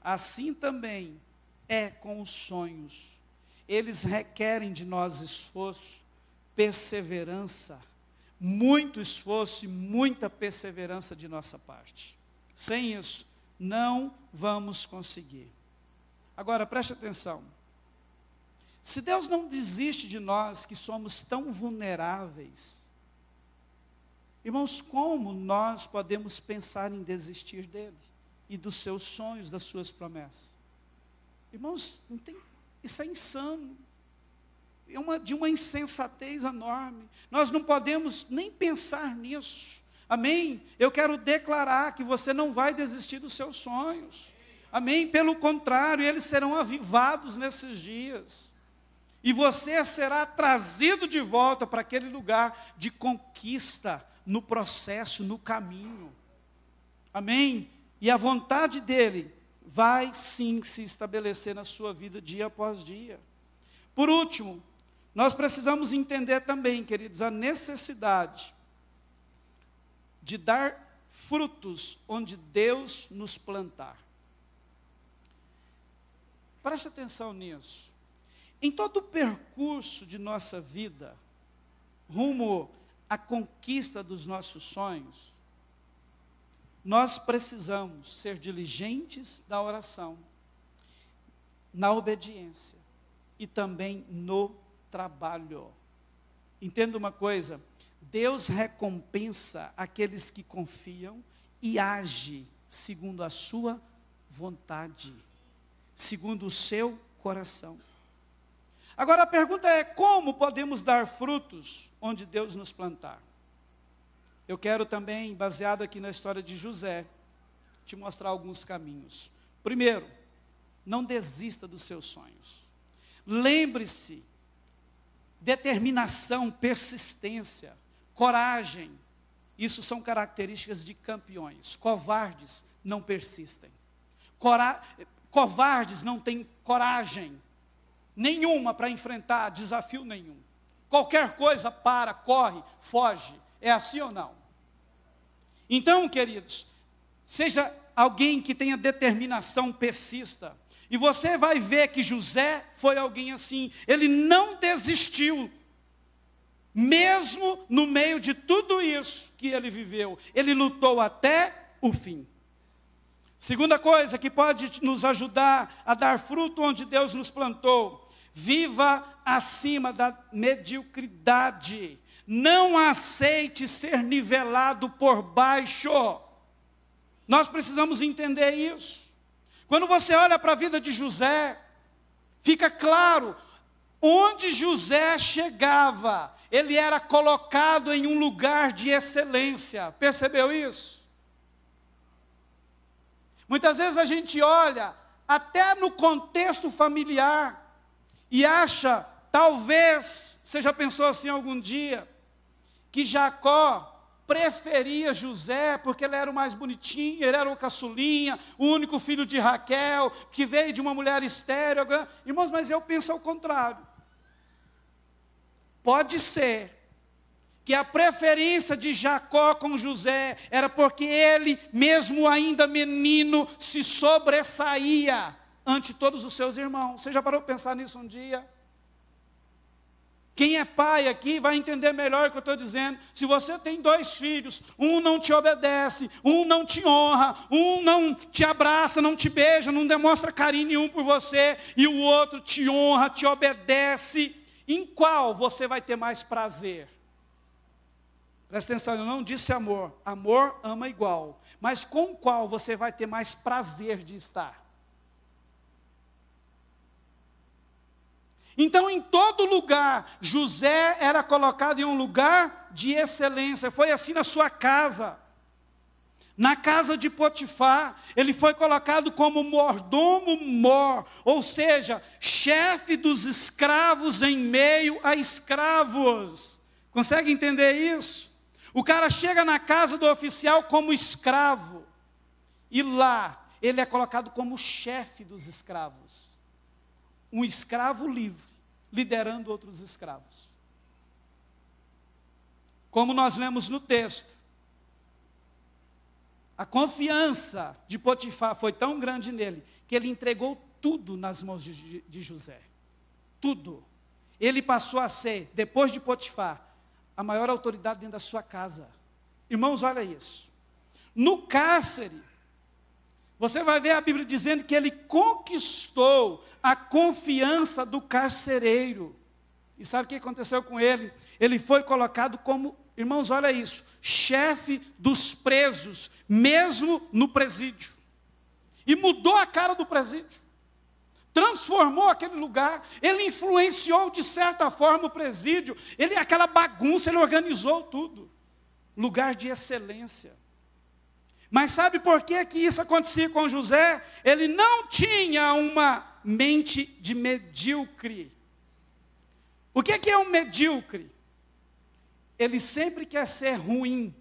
Assim também é com os sonhos. Eles requerem de nós esforço, perseverança, muito esforço e muita perseverança de nossa parte. Sem isso, não vamos conseguir. Agora, preste atenção. Se Deus não desiste de nós, que somos tão vulneráveis, irmãos, como nós podemos pensar em desistir dele e dos seus sonhos, das suas promessas? Irmãos, isso é insano. De uma insensatez enorme. Nós não podemos nem pensar nisso. Amém? Eu quero declarar que você não vai desistir dos seus sonhos. Amém? Pelo contrário, eles serão avivados nesses dias. E você será trazido de volta para aquele lugar de conquista, no processo, no caminho. Amém? E a vontade dele vai sim se estabelecer na sua vida dia após dia. Por último, nós precisamos entender também, queridos, a necessidade de dar frutos onde Deus nos plantar. Preste atenção nisso. Em todo o percurso de nossa vida, rumo à conquista dos nossos sonhos, nós precisamos ser diligentes na oração, na obediência e também no trabalho. Entenda uma coisa, Deus recompensa aqueles que confiam e age segundo a sua vontade, segundo o seu coração. Agora a pergunta é, como podemos dar frutos onde Deus nos plantar? Eu quero também, baseado aqui na história de José, te mostrar alguns caminhos. Primeiro, não desista dos seus sonhos. Lembre-se, determinação, persistência, coragem, isso são características de campeões. Covardes não persistem. Covardes não têm coragem nenhuma para enfrentar desafio nenhum. Qualquer coisa para, corre, foge. É assim ou não? Então, queridos, seja alguém que tenha determinação, persista. E você vai ver que José foi alguém assim. Ele não desistiu. Mesmo no meio de tudo isso que ele viveu. Ele lutou até o fim. Segunda coisa que pode nos ajudar a dar fruto onde Deus nos plantou. Viva acima da mediocridade. Não aceite ser nivelado por baixo. Nós precisamos entender isso. Quando você olha para a vida de José, fica claro, onde José chegava, ele era colocado em um lugar de excelência. Percebeu isso? Muitas vezes a gente olha, até no contexto familiar, e acha, talvez, você já pensou assim algum dia, que Jacó preferia José, porque ele era o mais bonitinho, ele era o caçulinha, o único filho de Raquel, que veio de uma mulher estéril. Irmãos, mas eu penso ao contrário. Pode ser que a preferência de Jacó com José era porque ele, mesmo ainda menino, se sobressaía ante todos os seus irmãos. Você já parou para pensar nisso um dia? Quem é pai aqui vai entender melhor o que eu estou dizendo. Se você tem 2 filhos, um não te obedece, um não te honra, um não te abraça, não te beija, não demonstra carinho nenhum por você, e o outro te honra, te obedece, em qual você vai ter mais prazer? Presta atenção, eu não disse amor. Amor ama igual. Mas com qual você vai ter mais prazer de estar? Então, em todo lugar, José era colocado em um lugar de excelência. Foi assim na sua casa. Na casa de Potifar, ele foi colocado como mordomo-mor, ou seja, chefe dos escravos em meio a escravos. Consegue entender isso? O cara chega na casa do oficial como escravo, e lá ele é colocado como chefe dos escravos. Um escravo livre, liderando outros escravos. Como nós lemos no texto, a confiança de Potifar foi tão grande nele, que ele entregou tudo nas mãos de José. Tudo. Ele passou a ser, depois de Potifar, a maior autoridade dentro da sua casa. Irmãos, olha isso. No cárcere, você vai ver a Bíblia dizendo que ele conquistou a confiança do carcereiro. E sabe o que aconteceu com ele? Ele foi colocado como, irmãos, olha isso, chefe dos presos, mesmo no presídio. E mudou a cara do presídio. Transformou aquele lugar, ele influenciou de certa forma o presídio, aquela bagunça, ele organizou tudo. Lugar de excelência. Mas sabe por que isso acontecia com José? Ele não tinha uma mente de medíocre. O que é um medíocre? Ele sempre quer ser ruim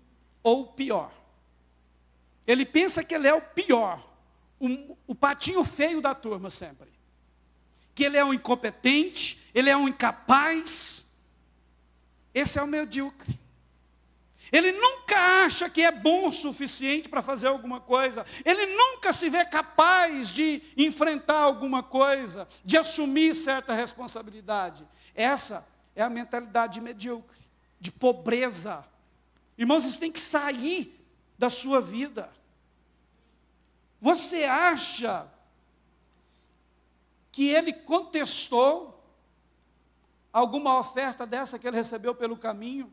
ou pior. Ele pensa que ele é o pior, o patinho feio da turma sempre. Que ele é um incompetente, ele é um incapaz. Esse é o medíocre. Ele nunca acha que é bom o suficiente para fazer alguma coisa. Ele nunca se vê capaz de enfrentar alguma coisa, de assumir certa responsabilidade. Essa é a mentalidade medíocre, de pobreza. Irmãos, isso tem que sair da sua vida. Você acha que ele contestou alguma oferta dessa que ele recebeu pelo caminho?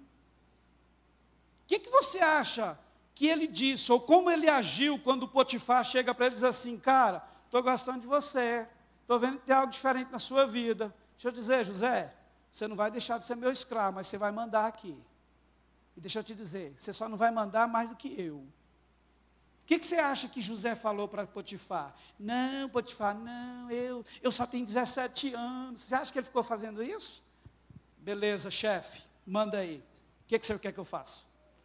O que você acha que ele disse, ou como ele agiu quando Potifar chega para ele e diz assim, cara, estou gostando de você, estou vendo que tem algo diferente na sua vida. Deixa eu dizer, José, você não vai deixar de ser meu escravo, mas você vai mandar aqui. E deixa eu te dizer, você só não vai mandar mais do que eu. O que você acha que José falou para Potifar? Não, Potifar, não, eu só tenho 17 anos. Você acha que ele ficou fazendo isso? Beleza, chefe, manda aí. O que o senhor quer que eu faça?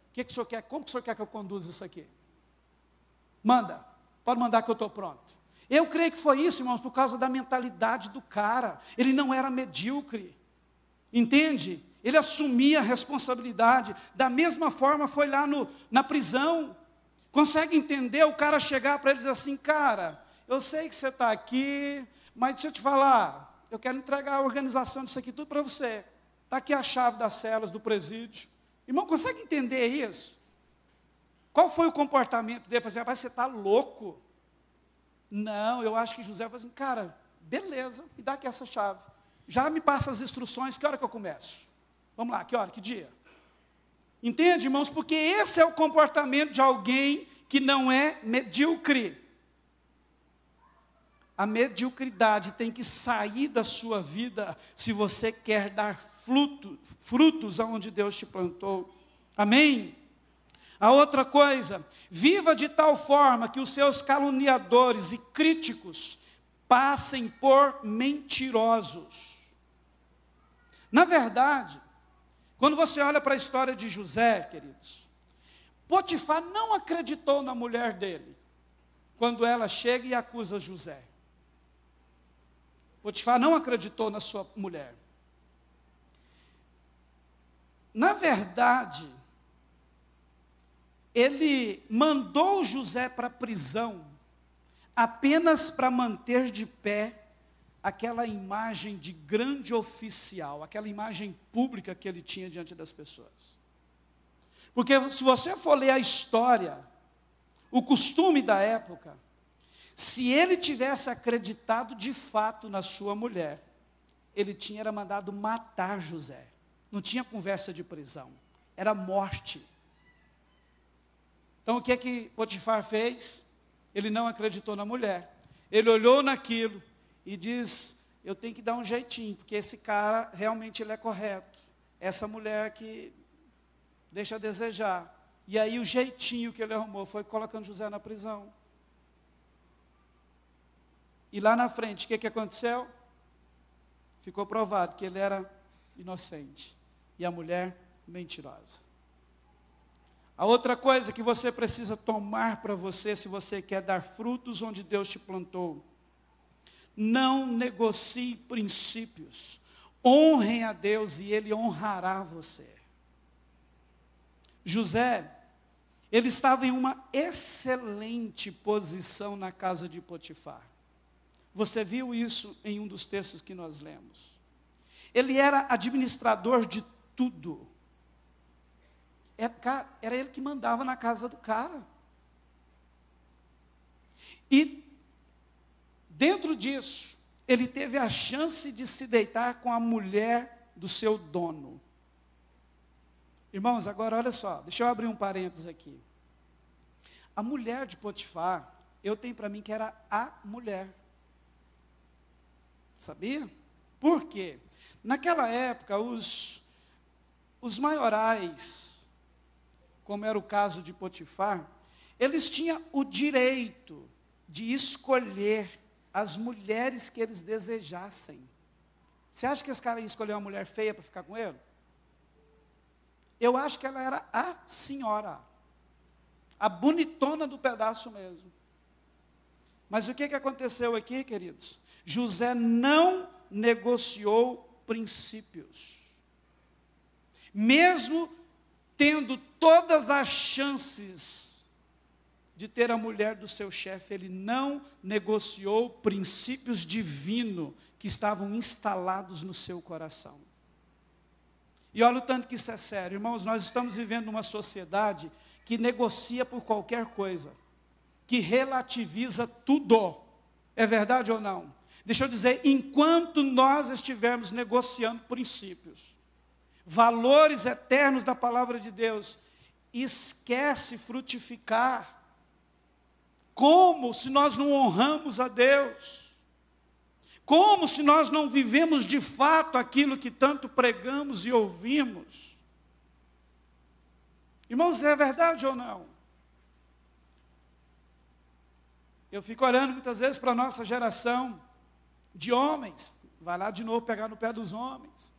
O que o senhor quer? Como que o senhor quer que eu conduza isso aqui? Manda, pode mandar que eu estou pronto. Eu creio que foi isso, irmãos, por causa da mentalidade do cara. Ele não era medíocre, entende? Ele assumia a responsabilidade. Da mesma forma foi lá na prisão. Consegue entender o cara chegar para ele e dizer assim, cara, eu sei que você está aqui, mas deixa eu te falar, eu quero entregar a organização disso aqui tudo para você. Está aqui a chave das celas do presídio. Irmão, consegue entender isso? Qual foi o comportamento dele? Falei assim, rapaz, você está louco? Não, eu acho que José falou assim, cara, beleza, me dá aqui essa chave. Já me passa as instruções, que hora que eu começo? Vamos lá, que hora, que dia? Entende, irmãos? Porque esse é o comportamento de alguém que não é medíocre. A mediocridade tem que sair da sua vida se você quer dar frutos aonde Deus te plantou. Amém? A outra coisa, viva de tal forma que os seus caluniadores e críticos passem por mentirosos. Na verdade, quando você olha para a história de José, queridos, Potifar não acreditou na mulher dele, quando ela chega e acusa José. Potifar não acreditou na sua mulher. Na verdade, ele mandou José para a prisão, apenas para manter de pé aquela imagem de grande oficial, aquela imagem pública que ele tinha diante das pessoas. Porque se você for ler a história, o costume da época, se ele tivesse acreditado de fato na sua mulher, ele era mandado matar José. Não tinha conversa de prisão, era morte. Então o que é que Potifar fez? Ele não acreditou na mulher. Ele olhou naquilo e diz, eu tenho que dar um jeitinho, porque esse cara realmente ele é correto. Essa mulher que deixa a desejar. E aí o jeitinho que ele arrumou foi colocando José na prisão. E lá na frente, o que aconteceu? Ficou provado que ele era inocente. E a mulher, mentirosa. A outra coisa que você precisa tomar para você, se você quer dar frutos onde Deus te plantou, não negocie princípios. Honrem a Deus e Ele honrará você. José, ele estava em uma excelente posição na casa de Potifar. Você viu isso em um dos textos que nós lemos. Ele era administrador de tudo. Era ele que mandava na casa do cara. E, dentro disso, ele teve a chance de se deitar com a mulher do seu dono. Irmãos, agora olha só, deixa eu abrir um parênteses aqui. A mulher de Potifar, eu tenho para mim que era a mulher. Sabia? Por quê? Naquela época, os maiorais, como era o caso de Potifar, eles tinham o direito de escolher as mulheres que eles desejassem. Você acha que esse cara ia escolher uma mulher feia para ficar com ele? Eu acho que ela era a senhora, a bonitona do pedaço mesmo. Mas o que aconteceu aqui, queridos? José não negociou princípios. Mesmo tendo todas as chances de ter a mulher do seu chefe, ele não negociou princípios divinos que estavam instalados no seu coração. E olha o tanto que isso é sério. Irmãos, nós estamos vivendo numa sociedade que negocia por qualquer coisa, que relativiza tudo. É verdade ou não? Deixa eu dizer, enquanto nós estivermos negociando princípios, valores eternos da palavra de Deus, esquece frutificar. Como se nós não honramos a Deus? Como se nós não vivemos de fato aquilo que tanto pregamos e ouvimos? Irmãos, é verdade ou não? Eu fico olhando muitas vezes para a nossa geração de homens, vai lá de novo pegar no pé dos homens.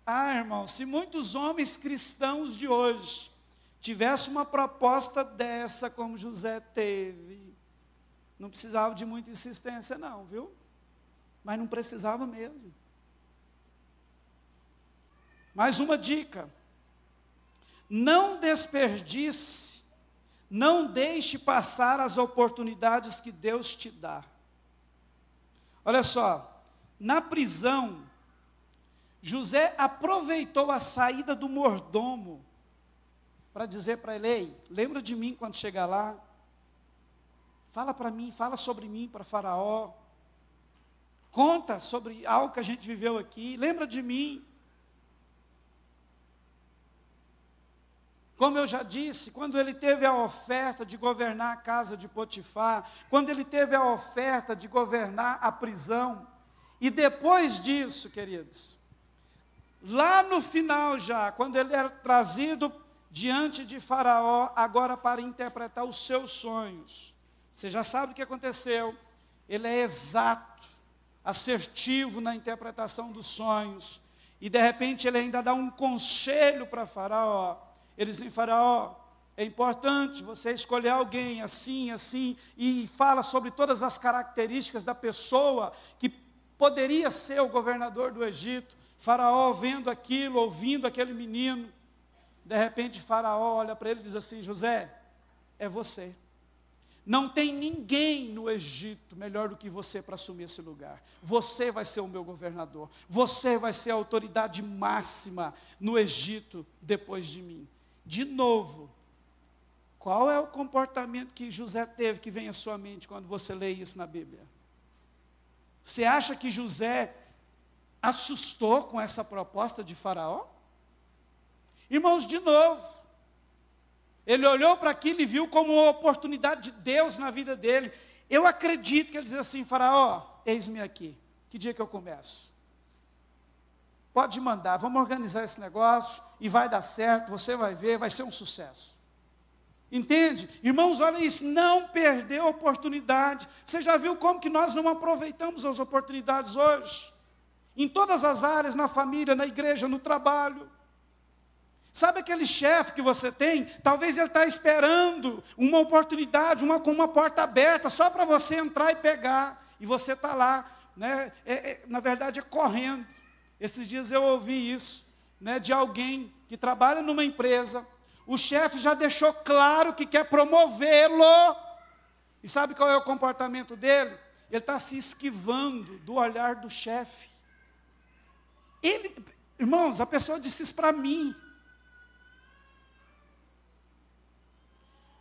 Ah, irmão, se muitos homens cristãos de hoje tivessem uma proposta dessa como José teve, não precisava de muita insistência não, viu? Mas não precisava mesmo. Mais uma dica: não desperdice, não deixe passar as oportunidades que Deus te dá. Olha só, na prisão, José aproveitou a saída do mordomo para dizer para ele: ei, lembra de mim quando chegar lá, fala para mim, fala sobre mim para Faraó, conta sobre algo que a gente viveu aqui, lembra de mim. Como eu já disse, quando ele teve a oferta de governar a casa de Potifar, quando ele teve a oferta de governar a prisão, e depois disso, queridos, lá no final já, quando ele era trazido diante de Faraó, agora para interpretar os seus sonhos, você já sabe o que aconteceu, ele é exato, assertivo na interpretação dos sonhos, e de repente ele ainda dá um conselho para Faraó. Ele diz: Faraó, é importante você escolher alguém assim, assim, e fala sobre todas as características da pessoa que poderia ser o governador do Egito. Faraó vendo aquilo, ouvindo aquele menino, de repente Faraó olha para ele e diz assim: José, é você. Não tem ninguém no Egito melhor do que você para assumir esse lugar. Você vai ser o meu governador. Você vai ser a autoridade máxima no Egito depois de mim. De novo, qual é o comportamento que José teve que vem à sua mente quando você lê isso na Bíblia? Você acha que José assustou com essa proposta de Faraó? Irmãos, de novo, ele olhou para aquilo e viu como uma oportunidade de Deus na vida dele. Eu acredito que ele dizia assim: Faraó, eis-me aqui, que dia que eu começo? Pode mandar, vamos organizar esse negócio e vai dar certo, você vai ver, vai ser um sucesso. Entende? Irmãos, olha isso, não perder a oportunidade. Você já viu como que nós não aproveitamos as oportunidades hoje? Em todas as áreas, na família, na igreja, no trabalho. Sabe aquele chefe que você tem? Talvez ele está esperando uma oportunidade, com uma porta aberta, só para você entrar e pegar. E você está lá, né? Na verdade é correndo. Esses dias eu ouvi isso, né, de alguém que trabalha numa empresa. O chefe já deixou claro que quer promovê-lo. E sabe qual é o comportamento dele? Ele está se esquivando do olhar do chefe. Irmãos, a pessoa disse isso para mim.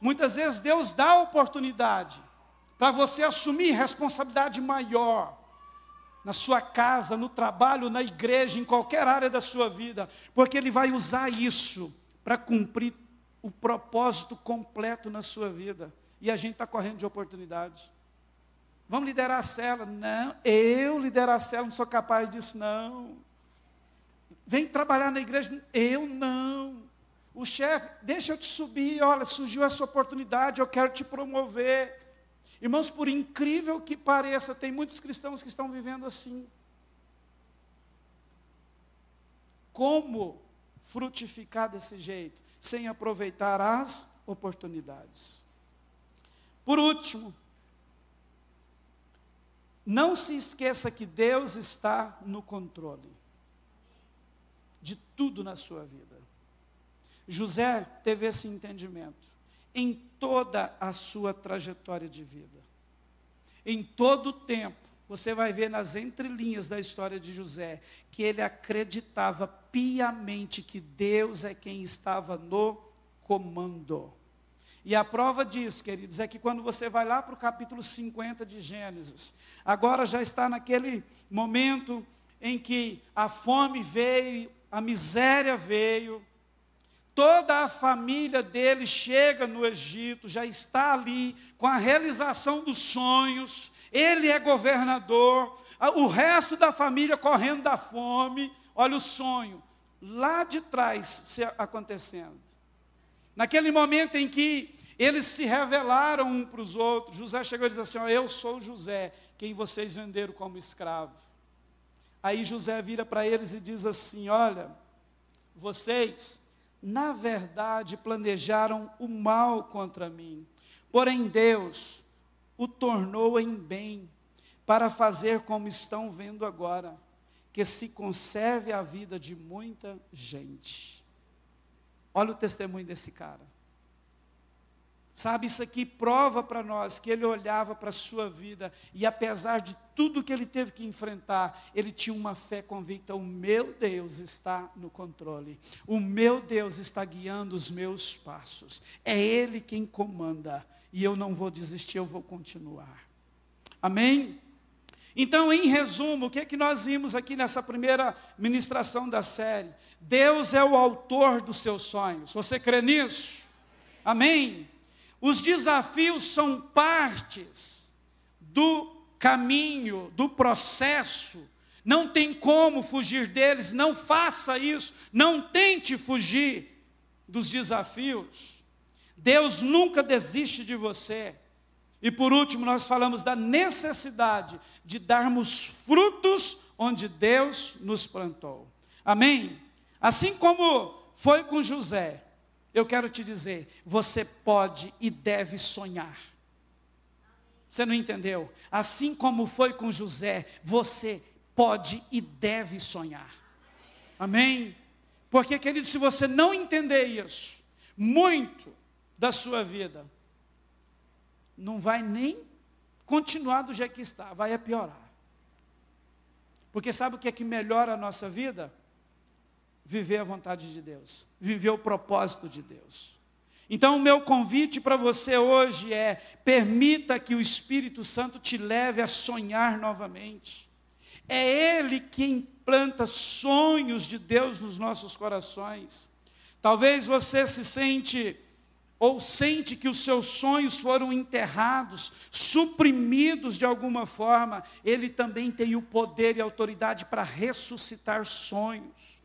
Muitas vezes Deus dá a oportunidade para você assumir responsabilidade maior na sua casa, no trabalho, na igreja, em qualquer área da sua vida, porque Ele vai usar isso para cumprir o propósito completo na sua vida. E a gente está correndo de oportunidades. Vamos liderar a célula? Não, eu liderar a célula não sou capaz disso, não. Vem trabalhar na igreja? Eu não. O chefe, deixa eu te subir, olha, surgiu essa oportunidade, eu quero te promover. Irmãos, por incrível que pareça, tem muitos cristãos que estão vivendo assim. Como frutificar desse jeito, sem aproveitar as oportunidades? Por último, não se esqueça que Deus está no controle de tudo na sua vida. José teve esse entendimento em toda a sua trajetória de vida. Em todo o tempo, você vai ver nas entrelinhas da história de José, que ele acreditava piamente que Deus é quem estava no comando. E a prova disso, queridos, é que quando você vai lá para o capítulo 50 de Gênesis, agora já está naquele momento em que a fome veio, a miséria veio, toda a família dele chega no Egito, já está ali com a realização dos sonhos, ele é governador, o resto da família correndo da fome. Olha o sonho, lá de trás acontecendo. Naquele momento em que eles se revelaram um para os outros, José chegou e disse assim: eu sou José, quem vocês venderam como escravo. Aí José vira para eles e diz assim: olha, vocês na verdade planejaram o mal contra mim, porém Deus o tornou em bem, para fazer como estão vendo agora, que se conserve a vida de muita gente. Olha o testemunho desse cara. Sabe, isso aqui prova para nós que ele olhava para a sua vida e apesar de tudo que ele teve que enfrentar, ele tinha uma fé convicta: o meu Deus está no controle, o meu Deus está guiando os meus passos, é Ele quem comanda, e eu não vou desistir, eu vou continuar. Amém? Então, em resumo, o que é que nós vimos aqui nessa primeira ministração da série? Deus é o autor dos seus sonhos. Você crê nisso? Amém? Os desafios são partes do caminho, do processo. Não tem como fugir deles, não faça isso, não tente fugir dos desafios. Deus nunca desiste de você. E por último, nós falamos da necessidade de darmos frutos onde Deus nos plantou. Amém? Assim como foi com José, eu quero te dizer, você pode e deve sonhar. Você não entendeu? Assim como foi com José, você pode e deve sonhar. Amém? Porque, querido, se você não entender isso, muito da sua vida não vai nem continuar do jeito que está, vai piorar. Porque sabe o que é que melhora a nossa vida? Viver a vontade de Deus, viver o propósito de Deus. Então o meu convite para você hoje é: permita que o Espírito Santo te leve a sonhar novamente. É Ele quem implanta sonhos de Deus nos nossos corações. Talvez você se sente que os seus sonhos foram enterrados, suprimidos de alguma forma. Ele também tem o poder e a autoridade para ressuscitar sonhos.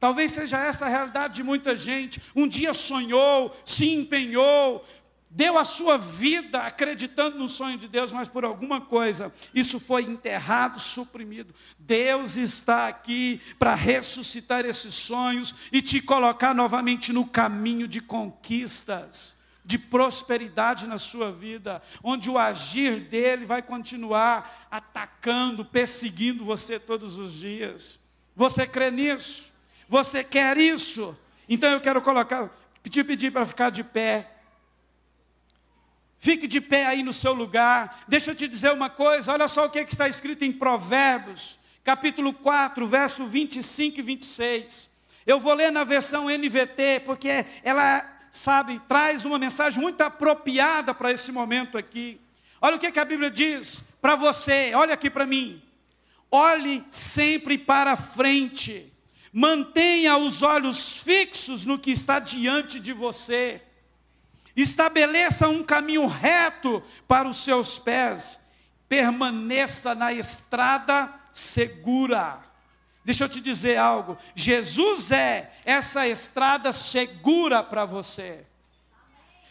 Talvez seja essa a realidade de muita gente. Um dia sonhou, se empenhou, deu a sua vida acreditando no sonho de Deus, mas por alguma coisa isso foi enterrado, suprimido. Deus está aqui para ressuscitar esses sonhos e te colocar novamente no caminho de conquistas, de prosperidade na sua vida, onde o agir dele vai continuar atacando, perseguindo você todos os dias. Você crê nisso? Você quer isso? Então eu quero te pedir para ficar de pé. Fique de pé aí no seu lugar. Deixa eu te dizer uma coisa, olha só o que está escrito em Provérbios, capítulo 4, verso 25 e 26. Eu vou ler na versão NVT, porque ela, traz uma mensagem muito apropriada para esse momento aqui. Olha o que a Bíblia diz para você, olha aqui para mim. Olhe sempre para frente. Mantenha os olhos fixos no que está diante de você. Estabeleça um caminho reto para os seus pés. Permaneça na estrada segura. Deixa eu te dizer algo. Jesus é essa estrada segura para você.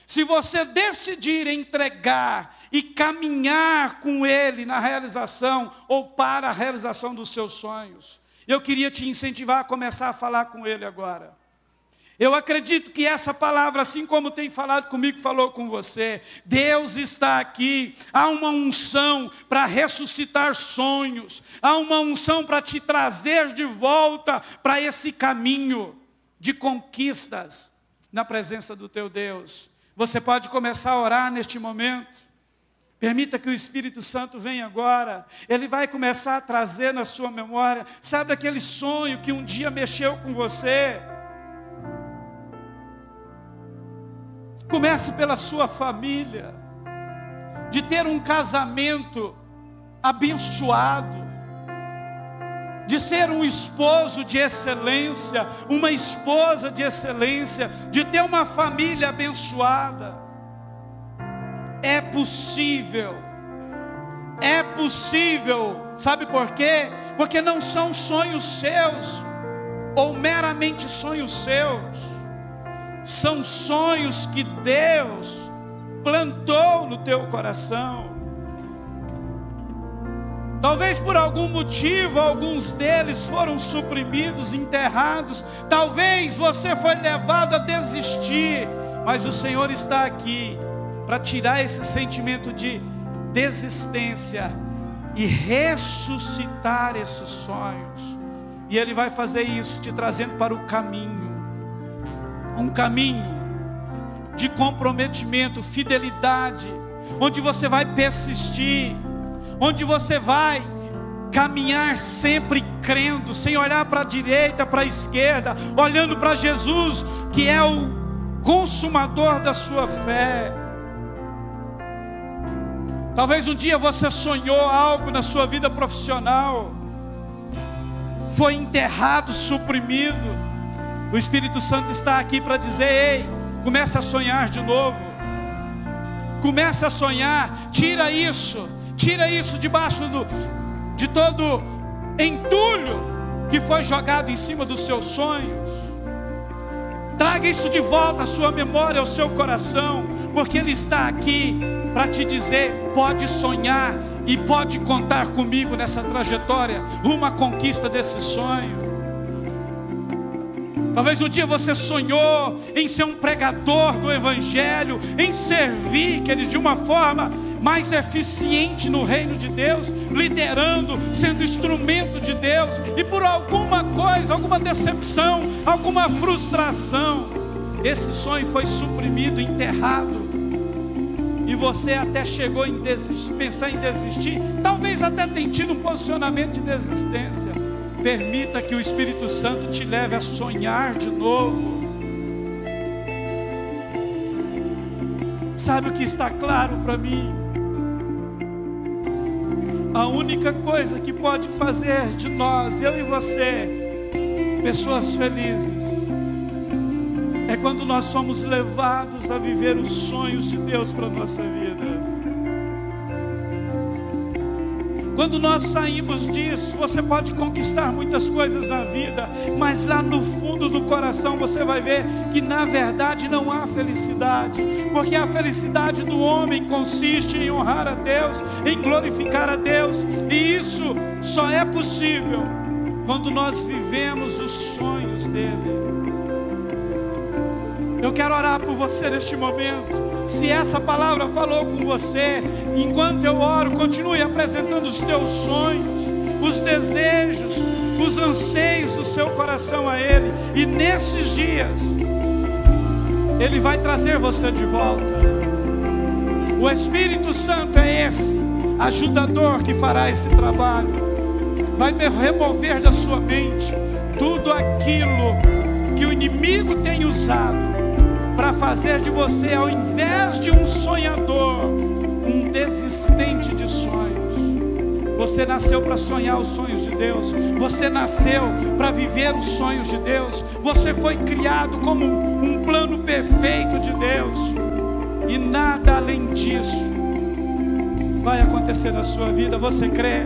Se você decidir entregar e caminhar com Ele na realização ou para a realização dos seus sonhos, eu queria te incentivar a começar a falar com Ele agora. Eu acredito que essa palavra, assim como tem falado comigo, falou com você. Deus está aqui. Há uma unção para ressuscitar sonhos. Há uma unção para te trazer de volta para esse caminho de conquistas na presença do teu Deus. Você pode começar a orar neste momento. Permita que o Espírito Santo venha agora. Ele vai começar a trazer na sua memória. Sabe aquele sonho que um dia mexeu com você? Comece pela sua família. De ter um casamento abençoado. De ser um esposo de excelência. Uma esposa de excelência. De ter uma família abençoada. É possível, sabe por quê? Porque não são sonhos seus, ou meramente sonhos seus, são sonhos que Deus plantou no teu coração. Talvez por algum motivo, alguns deles foram suprimidos, enterrados, talvez você foi levado a desistir, mas o Senhor está aqui para tirar esse sentimento de desistência e ressuscitar esses sonhos. E Ele vai fazer isso te trazendo para o caminho. Um caminho de comprometimento, fidelidade, onde você vai persistir, onde você vai caminhar sempre crendo, sem olhar para a direita, para a esquerda, olhando para Jesus, que é o consumador da sua fé. Talvez um dia você sonhou algo na sua vida profissional, foi enterrado, suprimido. O Espírito Santo está aqui para dizer: ei, comece a sonhar de novo. Comece a sonhar, tira isso debaixo de todo entulho que foi jogado em cima dos seus sonhos. Traga isso de volta à sua memória, ao seu coração, porque Ele está aqui para te dizer: pode sonhar e pode contar comigo nessa trajetória rumo à conquista desse sonho. Talvez um dia você sonhou em ser um pregador do Evangelho, em servir, queridos, de uma forma mais eficiente no reino de Deus, liderando, sendo instrumento de Deus, e por alguma coisa, alguma decepção, alguma frustração, esse sonho foi suprimido, enterrado. e você até chegou em pensar em desistir, talvez até tenha tido um posicionamento de desistência, permita que o Espírito Santo te leve a sonhar de novo. Sabe o que está claro para mim? A única coisa que pode fazer de nós, eu e você, pessoas felizes, é quando nós somos levados a viver os sonhos de Deus para a nossa vida. Quando nós saímos disso, você pode conquistar muitas coisas na vida, mas lá no fundo do coração você vai ver que na verdade não há felicidade, porque a felicidade do homem consiste em honrar a Deus, em glorificar a Deus, e isso só é possível quando nós vivemos os sonhos dele. Eu quero orar por você neste momento. Se essa palavra falou com você, enquanto eu oro, continue apresentando os teus sonhos, os desejos, os anseios do seu coração a Ele. E nesses dias, Ele vai trazer você de volta. O Espírito Santo é esse ajudador que fará esse trabalho. Vai remover da sua mente tudo aquilo que o inimigo tem usado para fazer de você, ao invés de um sonhador, um desistente de sonhos. Você nasceu para sonhar os sonhos de Deus. Você nasceu para viver os sonhos de Deus. Você foi criado como um plano perfeito de Deus. E nada além disso vai acontecer na sua vida. Você crê?